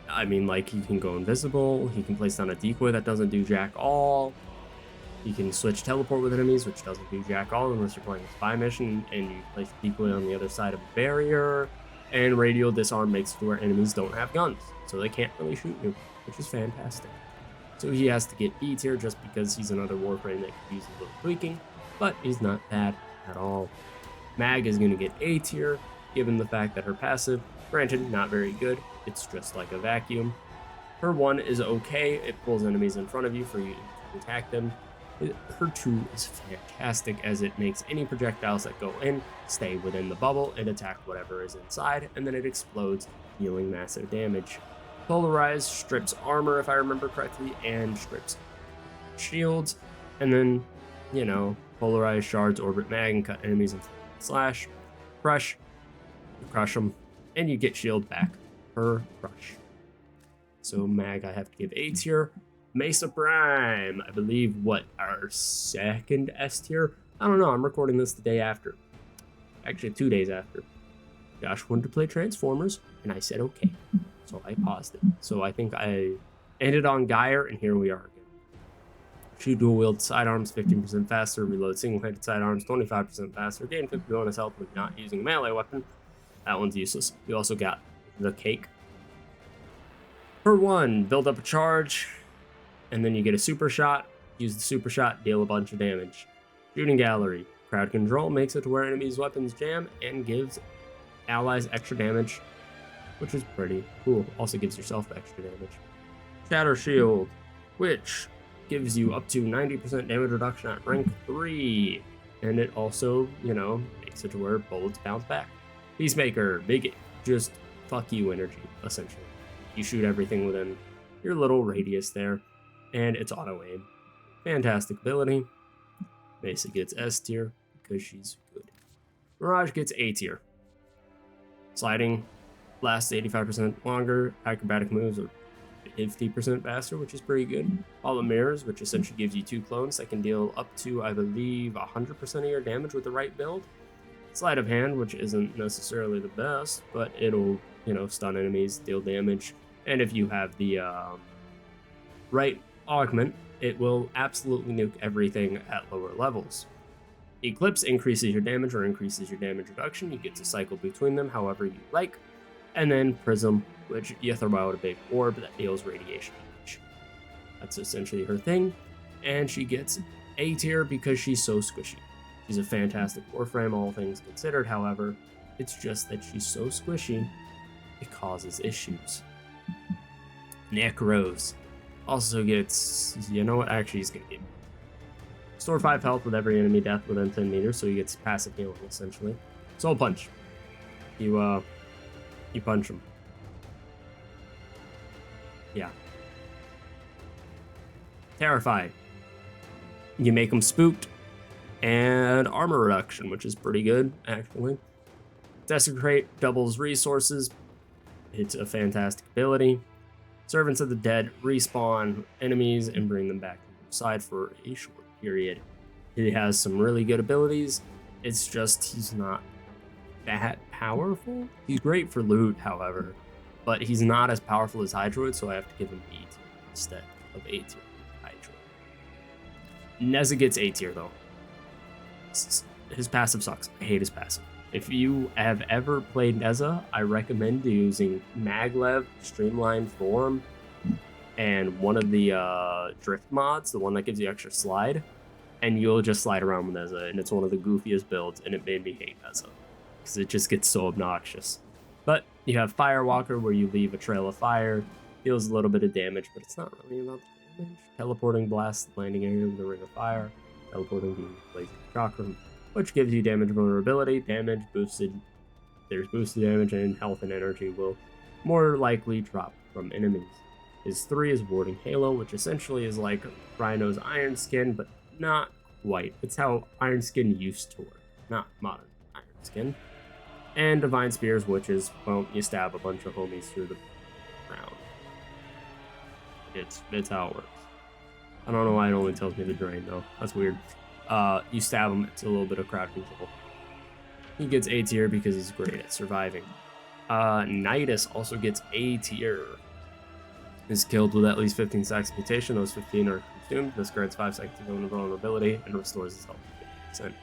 I mean, like, he can go invisible, he can place down a decoy that doesn't do jack all, he can switch teleport with enemies, which doesn't do jack all unless you're playing a spy mission and you place decoy on the other side of a barrier, and radial disarm makes it to where enemies don't have guns, so they can't really shoot you, which is fantastic. So he has to get B tier just because he's another Warframe that could use a little tweaking, but he's not bad at all. Mag is going to get A tier, given the fact that her passive, granted, not very good, it's just like a vacuum. Her 1 is okay, it pulls enemies in front of you for you to attack them. Her 2 is fantastic as it makes any projectiles that go in stay within the bubble and attack whatever is inside, and then it explodes, dealing massive damage. Polarize strips armor, if I remember correctly, and strips shields, and then, you know, polarize shards, orbit mag, and cut enemies in slash. Crush, you crush them, and you get shield back per crush. So mag I have to give A tier. Mesa Prime, I believe, what, our 2nd S tier? I don't know, I'm recording this the day after. Actually, 2 days after. Josh wanted to play Transformers, and I said okay. So I paused it. So I think I ended on Gyre, and here we are again. Shoot dual wield sidearms 15% faster, reload single-handed sidearms 25% faster, gain 50 bonus health when not using a melee weapon. That one's useless. We also got the cake. Per 1, build up a charge, and then you get a super shot. Use the super shot, deal a bunch of damage. Shooting gallery. Crowd control makes it to where enemies' weapons jam and gives allies extra damage, which is pretty cool. Also gives yourself extra damage. Shatter shield, which gives you up to 90% damage reduction at rank 3. And it also, you know, makes it to where bullets bounce back. Peacemaker, big, just fuck you energy, essentially. You shoot everything within your little radius there, and it's auto aim. Fantastic ability. Mesa gets S tier because she's good. Mirage gets A tier. Sliding lasts 85% longer. Acrobatic moves are 50% faster, which is pretty good. All the mirrors, which essentially gives you 2 clones that can deal up to, I believe, 100% of your damage with the right build. Sleight of hand, which isn't necessarily the best, but it'll, you know, stun enemies, deal damage. And if you have the right augment, it will absolutely nuke everything at lower levels. Eclipse increases your damage or increases your damage reduction. You get to cycle between them however you like. And then Prism, which you throw out a big orb that deals radiation damage. That's essentially her thing. And she gets A tier because she's so squishy. She's a fantastic Warframe, all things considered. However, it's just that she's so squishy, it causes issues. Nekros also gets, you know what, actually he's going to get store 5 health with every enemy death within 10 meters, so he gets passive healing, essentially. Soul Punch. You punch him. Yeah. Terrify. You make him spooked. And armor reduction, which is pretty good, actually. Desecrate doubles resources. It's a fantastic ability. Servants of the Dead respawn enemies and bring them back to your side for a short period. He has some really good abilities. It's just he's not that powerful. He's great for loot, however, but he's not as powerful as Hydroid, so I have to give him B tier instead of A tier Hydroid. Nezha gets A tier though. His passive sucks. I hate his passive. If you have ever played Nezha, I recommend using Maglev, Streamlined Form, and one of the drift mods, the one that gives you extra slide, and you'll just slide around with Nezha, and it's one of the goofiest builds, and it made me hate Nezha, because it just gets so obnoxious. But you have Firewalker, where you leave a trail of fire, deals a little bit of damage, but it's not really about the damage. Teleporting Blast, landing area with a ring of fire, teleporting the Blazing Chakram, which gives you damage vulnerability, damage boosted. There's boosted damage, and health and energy will more likely drop from enemies. His 3 is Warding Halo, which essentially is like Rhino's Iron Skin, but not quite. It's how Iron Skin used to work, not modern Iron Skin. And Divine Spears, which is, well, you stab a bunch of homies through the ground. It's how it works. I don't know why it only tells me the drain, though. That's weird. You stab him, it's a little bit of crowd control. He gets A tier because he's great at surviving. Nidus also gets A tier. Is killed with at least 15 stacks of mutation. Those 15 are consumed. This grants 5 seconds of vulnerability and restores his health to 50%.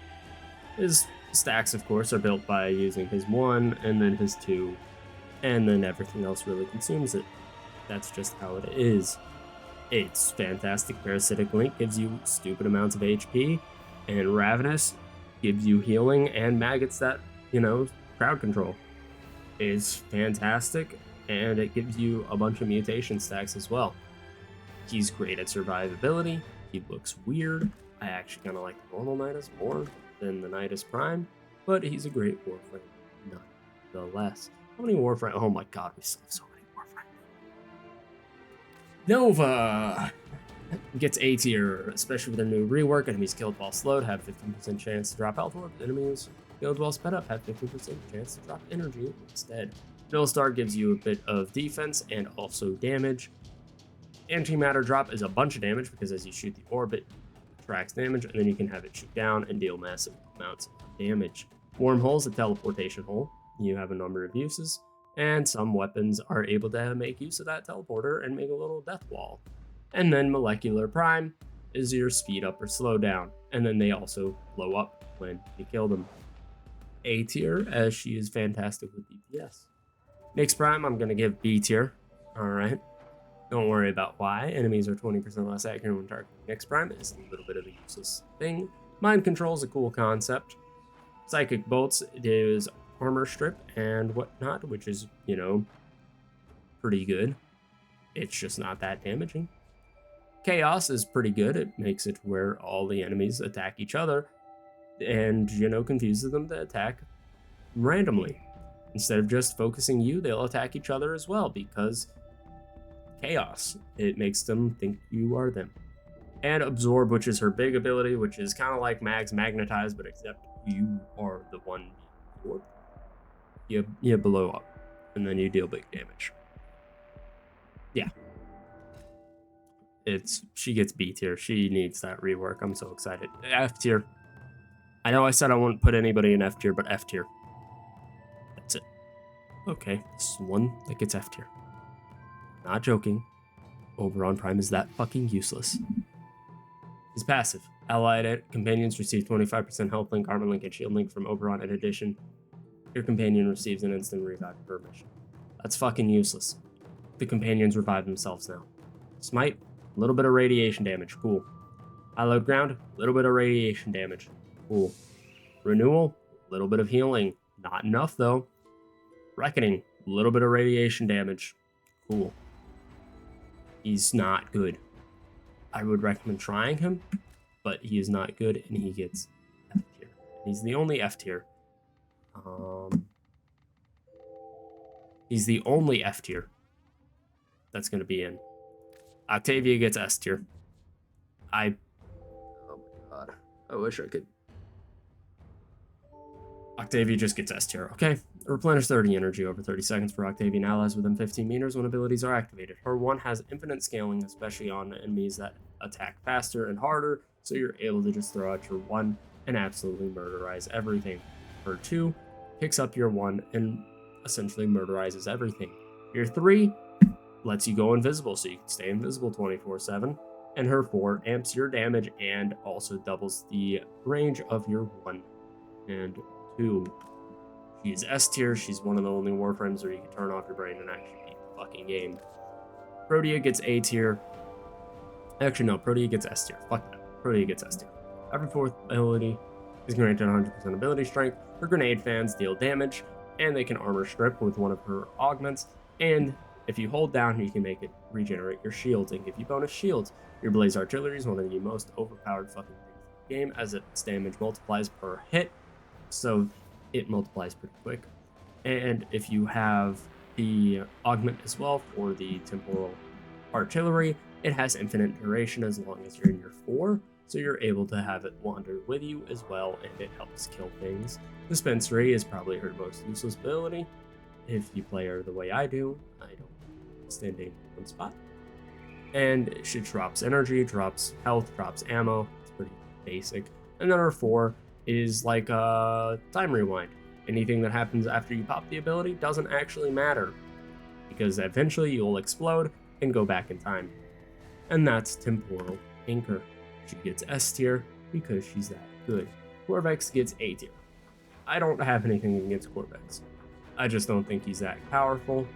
His stacks, of course, are built by using his 1 and then his 2, and then everything else really consumes it. That's just how it is. It's fantastic. Parasitic Link gives you stupid amounts of HP, and Ravenous gives you healing and maggots that, crowd control. It's fantastic. And it gives you a bunch of mutation stacks as well. He's great at survivability. He looks weird. I actually kind of like the normal Nidus more than the Nidus Prime, but he's a great Warframe nonetheless. How many Warframe? Oh my god, we still have so many Warframe. Nova gets A tier, especially with their new rework. Enemies killed while slowed have 15% chance to drop health orb. Enemies killed while sped up have 15% chance to drop energy instead. Star gives you a bit of defense and also damage. Antimatter drop is a bunch of damage because as you shoot the orb, it attracts damage, and then you can have it shoot down and deal massive amounts of damage. Wormhole is a teleportation hole. You have a number of uses, and some weapons are able to make use of that teleporter and make a little death wall. And then Molecular Prime is your speed up or slow down, and then they also blow up when you kill them. A tier, as she is fantastic with DPS. Nyx Prime, I'm going to give B tier. Alright. Don't worry about why. Enemies are 20% less accurate when targeting Nyx Prime. It's a little bit of a useless thing. Mind Control is a cool concept. Psychic Bolts is armor strip and whatnot, which is, pretty good. It's just not that damaging. Chaos is pretty good. It makes it where all the enemies attack each other and, confuses them to attack randomly. Instead of just focusing you, they'll attack each other as well because chaos. It makes them think you are them. And Absorb, which is her big ability, which is kind of like Mag's Magnetize, but except you are the one being absorbed. You blow up, and then you deal big damage. Yeah. She gets B tier. She needs that rework. I'm so excited. F tier. I know I said I wouldn't put anybody in F tier, but F tier. That's it. Okay, this is one that gets F tier. Not joking. Oberon Prime is that fucking useless. He's passive. Allied companions receive 25% health link, armor link, and shield link from Oberon. In addition, your companion receives an instant revive per mission. That's fucking useless. The companions revive themselves now. Smite, a little bit of radiation damage. Cool. Hallowed Ground, a little bit of radiation damage. Cool. Renewal, a little bit of healing. Not enough, though. Reckoning, a little bit of radiation damage. Cool. He's not good. I would recommend trying him, but he is not good, and he gets F tier. He's the only F tier. He's the only F tier that's going to be in. Octavia gets S tier. Oh my god. I wish I could. Octavia just gets S tier. Okay. Replenish 30 energy over 30 seconds for Octavian allies within 15 meters when abilities are activated. Her 1 has infinite scaling, especially on enemies that attack faster and harder, so you're able to just throw out your 1 and absolutely murderize everything. Her 2 picks up your 1 and essentially murderizes everything. Your 3 lets you go invisible, so you can stay invisible 24/7. And her 4 amps your damage and also doubles the range of your 1 and 2. She's S tier. She's one of the only Warframes where you can turn off your brain and actually beat the fucking game. Protea gets A tier. Actually, no, Protea gets S tier. Fuck that. Protea gets S tier. Every 4th ability is granted 100% ability strength. Her grenade fans deal damage, and they can armor strip with one of her augments. And if you hold down, you can make it regenerate your shields and give you bonus shields. Your Blaze Artillery is one of the most overpowered fucking things in the game, as its damage multiplies per hit, so it multiplies pretty quick. And if you have the augment as well for the Temporal Artillery, it has infinite duration as long as you're in your 4, so you're able to have it wander with you as well, and it helps kill things. Dispensary is probably her most useless ability. If you play her the way I do, I don't stand in one spot. And she drops energy, drops health, drops ammo. It's pretty basic. And then her 4 is like a time rewind. Anything that happens after you pop the ability doesn't actually matter, because eventually you'll explode and go back in time. And that's Temporal Anchor. She gets S tier because she's that good. Corvex gets A tier. I don't have anything against Corvex. I just don't think he's that powerful.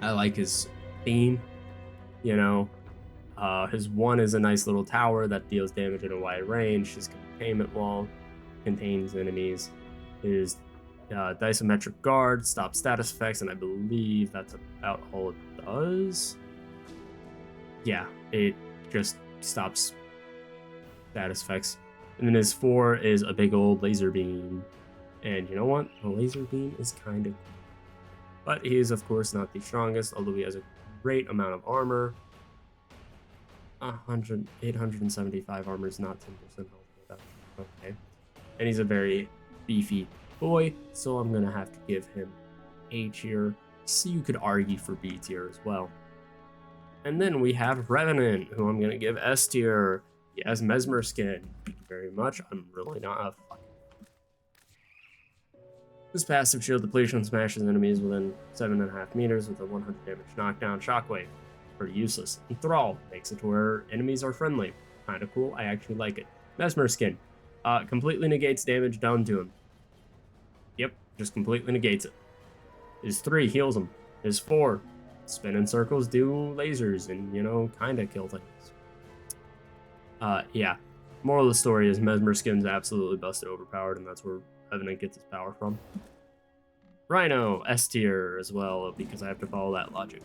I like his theme. You know, his 1 is a nice little tower that deals damage in a wide range. His containment wall contains enemies. His Disometric Guard stops status effects, and I believe that's about all it does. Yeah, it just stops status effects. And then his 4 is a big old laser beam. And you know what? A laser beam is kind of cool. But he is, of course, not the strongest, although he has a great amount of armor. 875 armor is not 10% health. Okay. And he's a very beefy boy, so I'm going to have to give him A tier. So you could argue for B tier as well. And then we have Revenant, who I'm going to give S tier. He has Mesmer skin. Thank you very much. I'm really not a fucking... This passive shield depletion smashes enemies within 7.5 meters with a 100 damage knockdown. Shockwave, pretty useless. Enthrall makes it to where enemies are friendly. Kinda cool, I actually like it. Mesmer skin, completely negates damage done to him. Yep, just completely negates it. His 3 heals him. His 4, spin in circles, do lasers, and, you know, kinda kill things. Yeah. Moral of the story is Mesmer skin's absolutely busted overpowered, and that's where Revenant gets his power from. Rhino, S tier as well, because I have to follow that logic.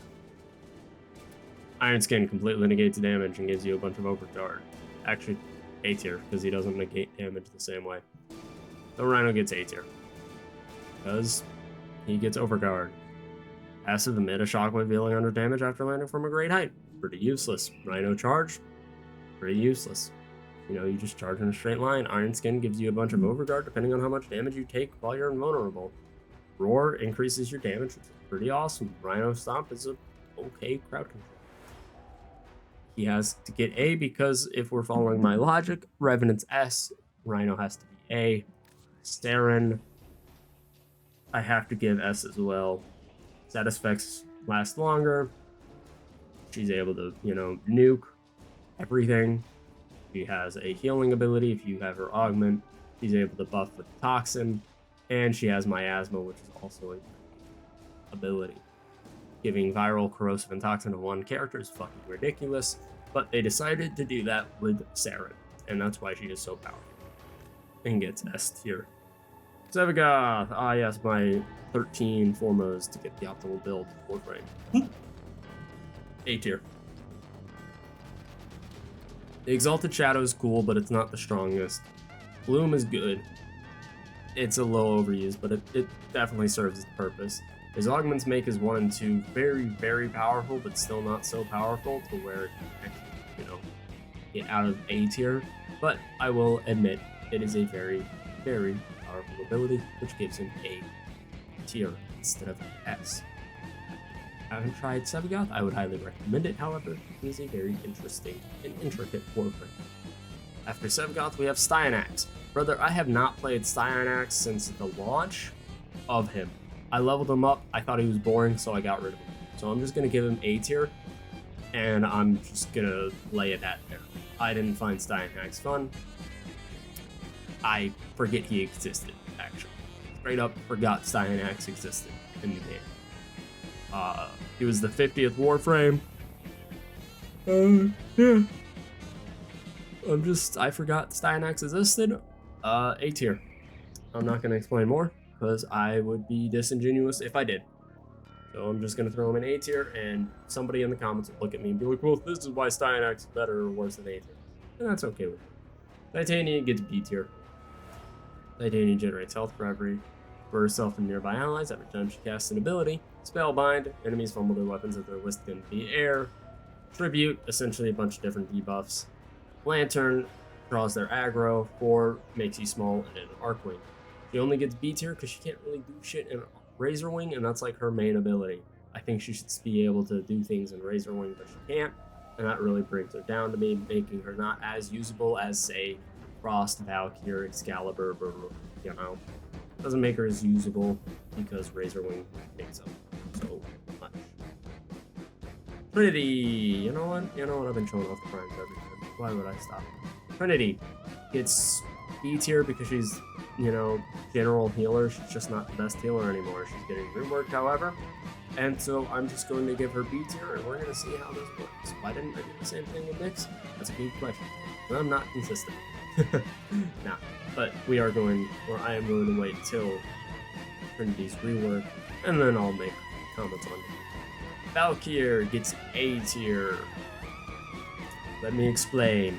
Iron Skin completely negates damage and gives you a bunch of overguard. Actually, A tier, because he doesn't negate damage the same way. So Rhino gets A tier, because he gets overguard. Passive emit a shockwave dealing 100 damage after landing from a great height. Pretty useless. Rhino charge, pretty useless. You know, you just charge in a straight line. Iron Skin gives you a bunch of overguard depending on how much damage you take while you're invulnerable. Roar increases your damage, which is pretty awesome. Rhino Stomp is a okay crowd control. He has to get A because if we're following my logic, Revenant's S, Rhino has to be A. Citrine, I have to give S as well. Status effects last longer. She's able to, you know, nuke everything. She has a healing ability. If you have her augment, she's able to buff with toxin, and she has miasma, which is also a ability. Giving viral, corrosive, and toxin to one character is fucking ridiculous, but they decided to do that with Citrine, and that's why she is so powerful. And gets S tier. Sevagoth, ah yes, my 13 formos to get the optimal build for frame. A tier. The Exalted Shadow is cool, but it's not the strongest. Bloom is good. It's a little overused, but it definitely serves its purpose. His augments make his 1 and 2 very, very powerful, but still not so powerful to where it can actually, you know, get out of A tier. But I will admit, it is a very, very powerful ability, which gives him A tier instead of S. I haven't tried Sevagoth. I would highly recommend it, however. It is a very interesting and intricate warframe. After Sevagoth, we have Styanax. Brother, I have not played Styanax since the launch, of him. I leveled him up. I thought he was boring, so I got rid of him. So I'm just going to give him A tier, and I'm just going to lay it at there. I didn't find Stein Hacks fun. I forget he existed, actually. Straight up forgot Stein Hacks existed in the game. He was the 50th Warframe. Yeah. I forgot Stein Hacks existed. A tier. I'm not going to explain more, because I would be disingenuous if I did. So I'm just going to throw him in A tier, and somebody in the comments will look at me and be like, well, this is why Stein Hacks is better or worse than A tier. And that's okay with me. Titania gets B tier. Titania generates health for every herself and nearby allies. Every time she casts an ability. Spellbind. Enemies fumble their weapons at their whisk in the air. Tribute. Essentially a bunch of different debuffs. Lantern. Draws their aggro. 4. Makes you small. And an Arcwing. She only gets B tier because she can't really do shit in Razorwing, and that's like her main ability. I think she should be able to do things in Razorwing, but she can't. And that really brings her down to me, making her not as usable as, say, Frost, Valkyrie, Excalibur, Baruuk, you know. Doesn't make her as usable because Razorwing takes up so much. Trinity, you know what? I've been showing off the primes every time. Why would I stop? Trinity gets B tier because she's, general healer. She's just not the best healer anymore. She's getting reworked, however. And so I'm just going to give her B tier, and we're going to see how this works. Why didn't I do the same thing with Nyx? That's a good question. I'm not consistent. Nah, but I am going to wait till Trinity's rework, and then I'll make comments on it. Valkyrie gets A tier. Let me explain.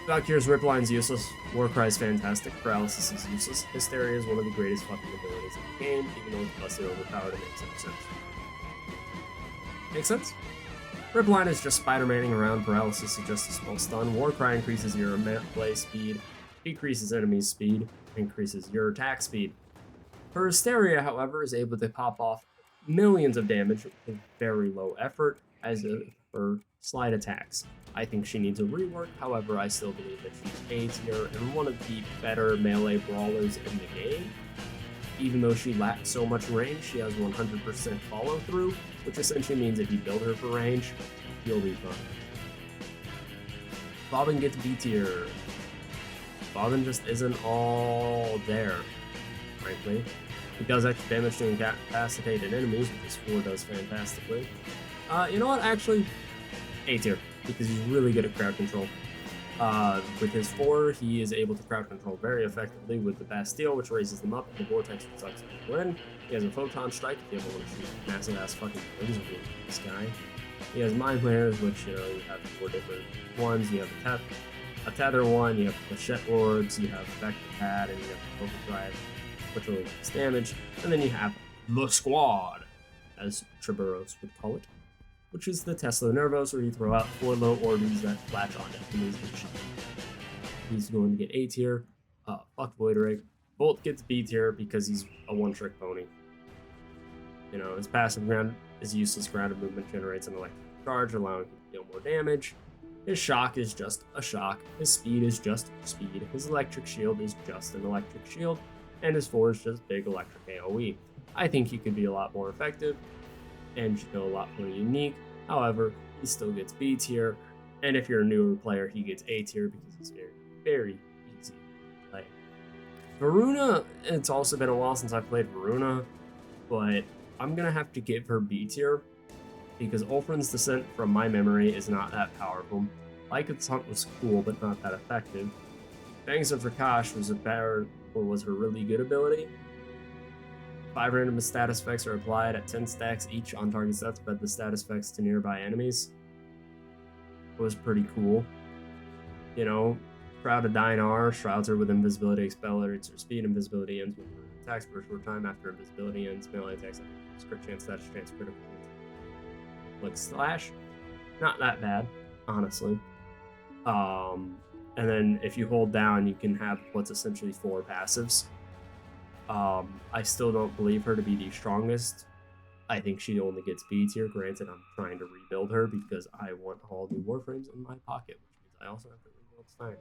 Valkyrie's Rip Line's useless. Warcry is fantastic. Paralysis is useless. Hysteria is one of the greatest fucking abilities in the game, even though it's busted overpowered. It makes no sense. Make sense? Rip Line is just Spider-Manning around. Paralysis is just a small stun. Warcry increases your melee speed, decreases enemies' speed, increases your attack speed. Her Hysteria, however, is able to pop off millions of damage with very low effort as her slide attacks. I think she needs a rework, however, I still believe that she's A tier and one of the better melee brawlers in the game. Even though she lacks so much range, she has 100% follow through, which essentially means if you build her for range, you'll be fine. Bobbin gets B tier. Bobbin just isn't all there, frankly. He does extra damage to incapacitated enemies, which his 4 does fantastically. You know what, actually, A tier, because he's really good at crowd control. With his 4, he is able to crowd control very effectively with the Bastille, which raises them up, and the Vortex, which sucks people in. He has a Photon Strike if you ever want to shoot massive ass fucking laser beams in the sky. He has Mind Flayers, which, you have 4 different ones. You have a Tether one, you have Flechette Lords, you have Vector Pad, and you have Overdrive, which will increase damage. And then you have the Squad, as Triburos would call it, which is the Tesla Nervos, where you throw out 4 low orbs that latch on enemies and shit. He's going to get A tier. Fuck Void Rig. Bolt gets B tier because he's a one-trick pony. His passive ground is useless. Grounded movement generates an electric charge, allowing him to deal more damage. His shock is just a shock. His speed is just speed. His electric shield is just an electric shield. And his 4 is just big electric AoE. I think he could be a lot more effective and a lot more unique. However, he still gets B tier, and if you're a newer player, he gets A tier because it's very, very easy to play. Varuna, it's also been a while since I played Varuna, but I'm gonna have to give her B tier because Ulfrin's Descent, from my memory, is not that powerful. Lyca's Hunt was cool, but not that effective. Fangs of Rakash was her really good ability. 5 random status effects are applied at 10 stacks each on target sets, but the status effects to nearby enemies. It was pretty cool. Shroud of Dynar shrouds her with invisibility, accelerates her speed, invisibility ends with her attacks for a short time. After invisibility ends, melee attacks have crit chance, status chance, critical chance. Like Slash, not that bad, honestly. And then if you hold down, you can have what's essentially 4 passives. I still don't believe her to be the strongest. I think she only gets B tier. Granted, I'm trying to rebuild her because I want all new Warframes in my pocket, which means I also have to rebuild Stein.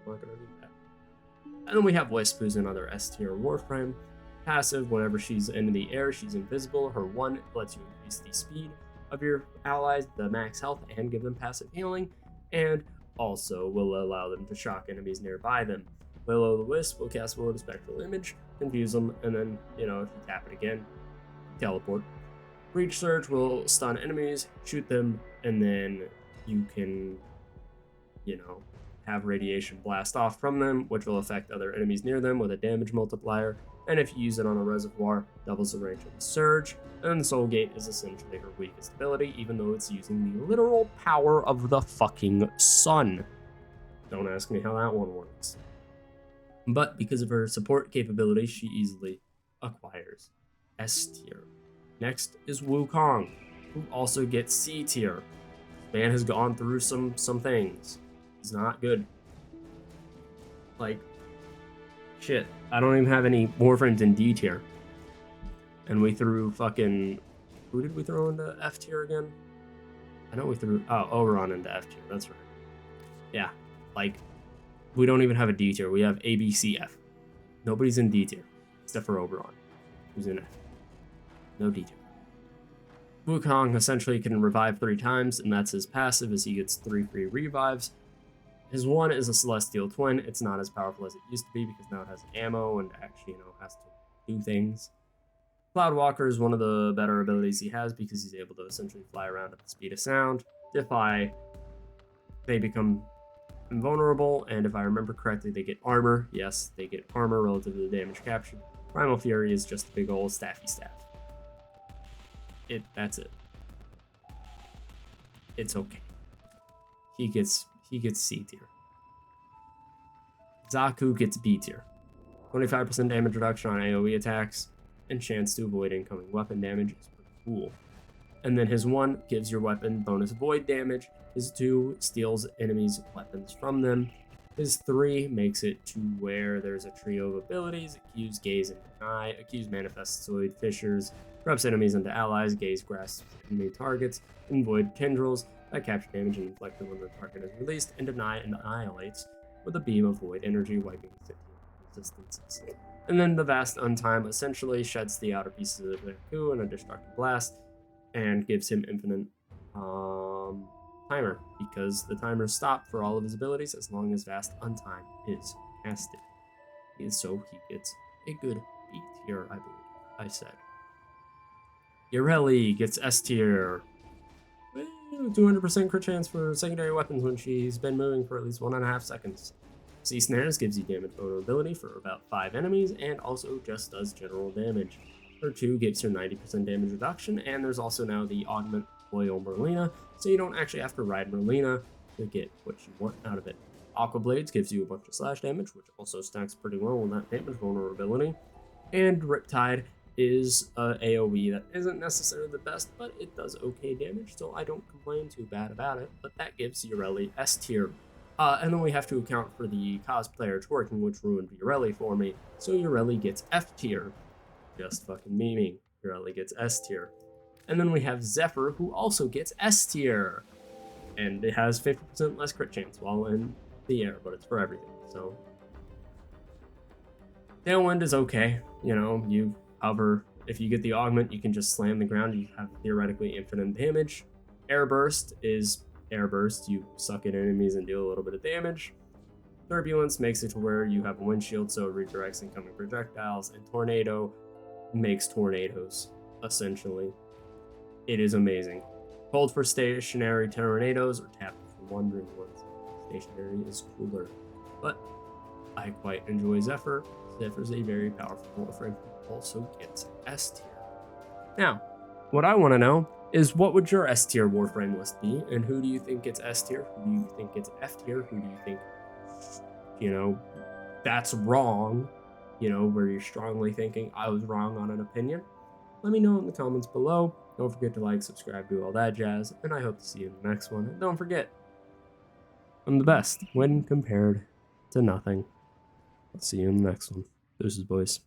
I'm not going to do that. And then we have Wisp, who's another S tier Warframe. passive, whenever she's in the air, she's invisible. Her 1 lets you increase the speed of your allies, the max health, and give them passive healing, and also will allow them to shock enemies nearby them. Will-O-The-Wisp will cast Ward of Spectral Image, confuse them, and then, if you tap it again, teleport. Breach Surge will stun enemies, shoot them, and then you can, have radiation blast off from them, which will affect other enemies near them with a damage multiplier. And if you use it on a reservoir, doubles the range of the Surge. And the Soul Gate is essentially her weakest ability, even though it's using the literal power of the fucking sun. Don't ask me how that one works. But because of her support capability, she easily acquires S tier. Next is Wukong, who also gets C tier. Man has gone through some things. He's not good. Like, shit. I don't even have any Warframes in D tier. And we threw fucking... Who did we throw into F tier again? I know we threw... Oh, Oberon into F tier. That's right. Yeah. Like, we don't even have a D tier. We have A, B, C, F. Nobody's in D tier. Except for Oberon, who's in F. No D tier. Wukong essentially can revive 3 times, and that's his passive, as he gets 3 free revives. His 1 is a Celestial Twin. It's not as powerful as it used to be, because now it has ammo and actually, has to do things. Cloudwalker is one of the better abilities he has, because he's able to essentially fly around at the speed of sound. Defy, they become invulnerable, and if I remember correctly, they get armor. Yes, they get armor relative to the damage captured. Primal Fury is just a big old staffy staff. That's it. It's okay. He gets C tier. Zaku gets B tier. 25% damage reduction on AoE attacks, and chance to avoid incoming weapon damage is pretty cool. And then his 1 gives your weapon bonus void damage. His 2 steals enemies' weapons from them. His 3 makes it to where there's a trio of abilities: Accuse, Gaze, and Deny. Accuse manifests Void Fissures, corrupts enemies into allies. Gaze grasps enemy targets, and Void tendrils that capture damage and inflict when the target is released, and Deny annihilates with a beam of void energy, wiping resistances. And then the Vast Untime essentially sheds the outer pieces of the coup in a destructive blast, and gives him infinite timer, because the timers stop for all of his abilities as long as Vast Untime is casted. So he gets a good B tier, I believe I said. Yareli gets S tier. 200% crit chance for secondary weapons when she's been moving for at least 1.5 seconds. Sea Snares gives you damage vulnerability for about 5 enemies, and also just does general damage. Her 2 gives her 90% damage reduction, and there's also now the Augment Loyal Merlina, so you don't actually have to ride Merlina to get what you want out of it. Aqua Blades gives you a bunch of slash damage, which also stacks pretty well on that damage vulnerability. And Riptide is a AoE that isn't necessarily the best, but it does okay damage, so I don't complain too bad about it. But that gives Yareli S tier. And then we have to account for the cosplayer twerking, which ruined Yareli for me, so Yareli gets F tier. Just fucking memeing. Yareli gets S tier. And then we have Zephyr, who also gets S tier. And it has 50% less crit chance while in the air, but it's for everything, so. Tailwind is okay. You hover. If you get the augment, you can just slam the ground. You have theoretically infinite damage. Air Burst is air burst. You suck at enemies and deal a little bit of damage. Turbulence makes it to where you have a windshield, so it redirects incoming projectiles. And Tornado makes tornadoes, essentially. It is amazing. Hold for stationary tornadoes, or tap for wandering ones. Stationary is cooler. But I quite enjoy Zephyr. Zephyr's a very powerful Warframe who also gets S tier. Now, what I want to know is, what would your S tier Warframe list be? And who do you think gets S tier? Who do you think gets F tier? Who do you think, that's wrong? Where you're strongly thinking I was wrong on an opinion? Let me know in the comments below. Don't forget to like, subscribe, do all that jazz, and I hope to see you in the next one. And don't forget, I'm the best when compared to nothing. I'll see you in the next one. Deuces, boys.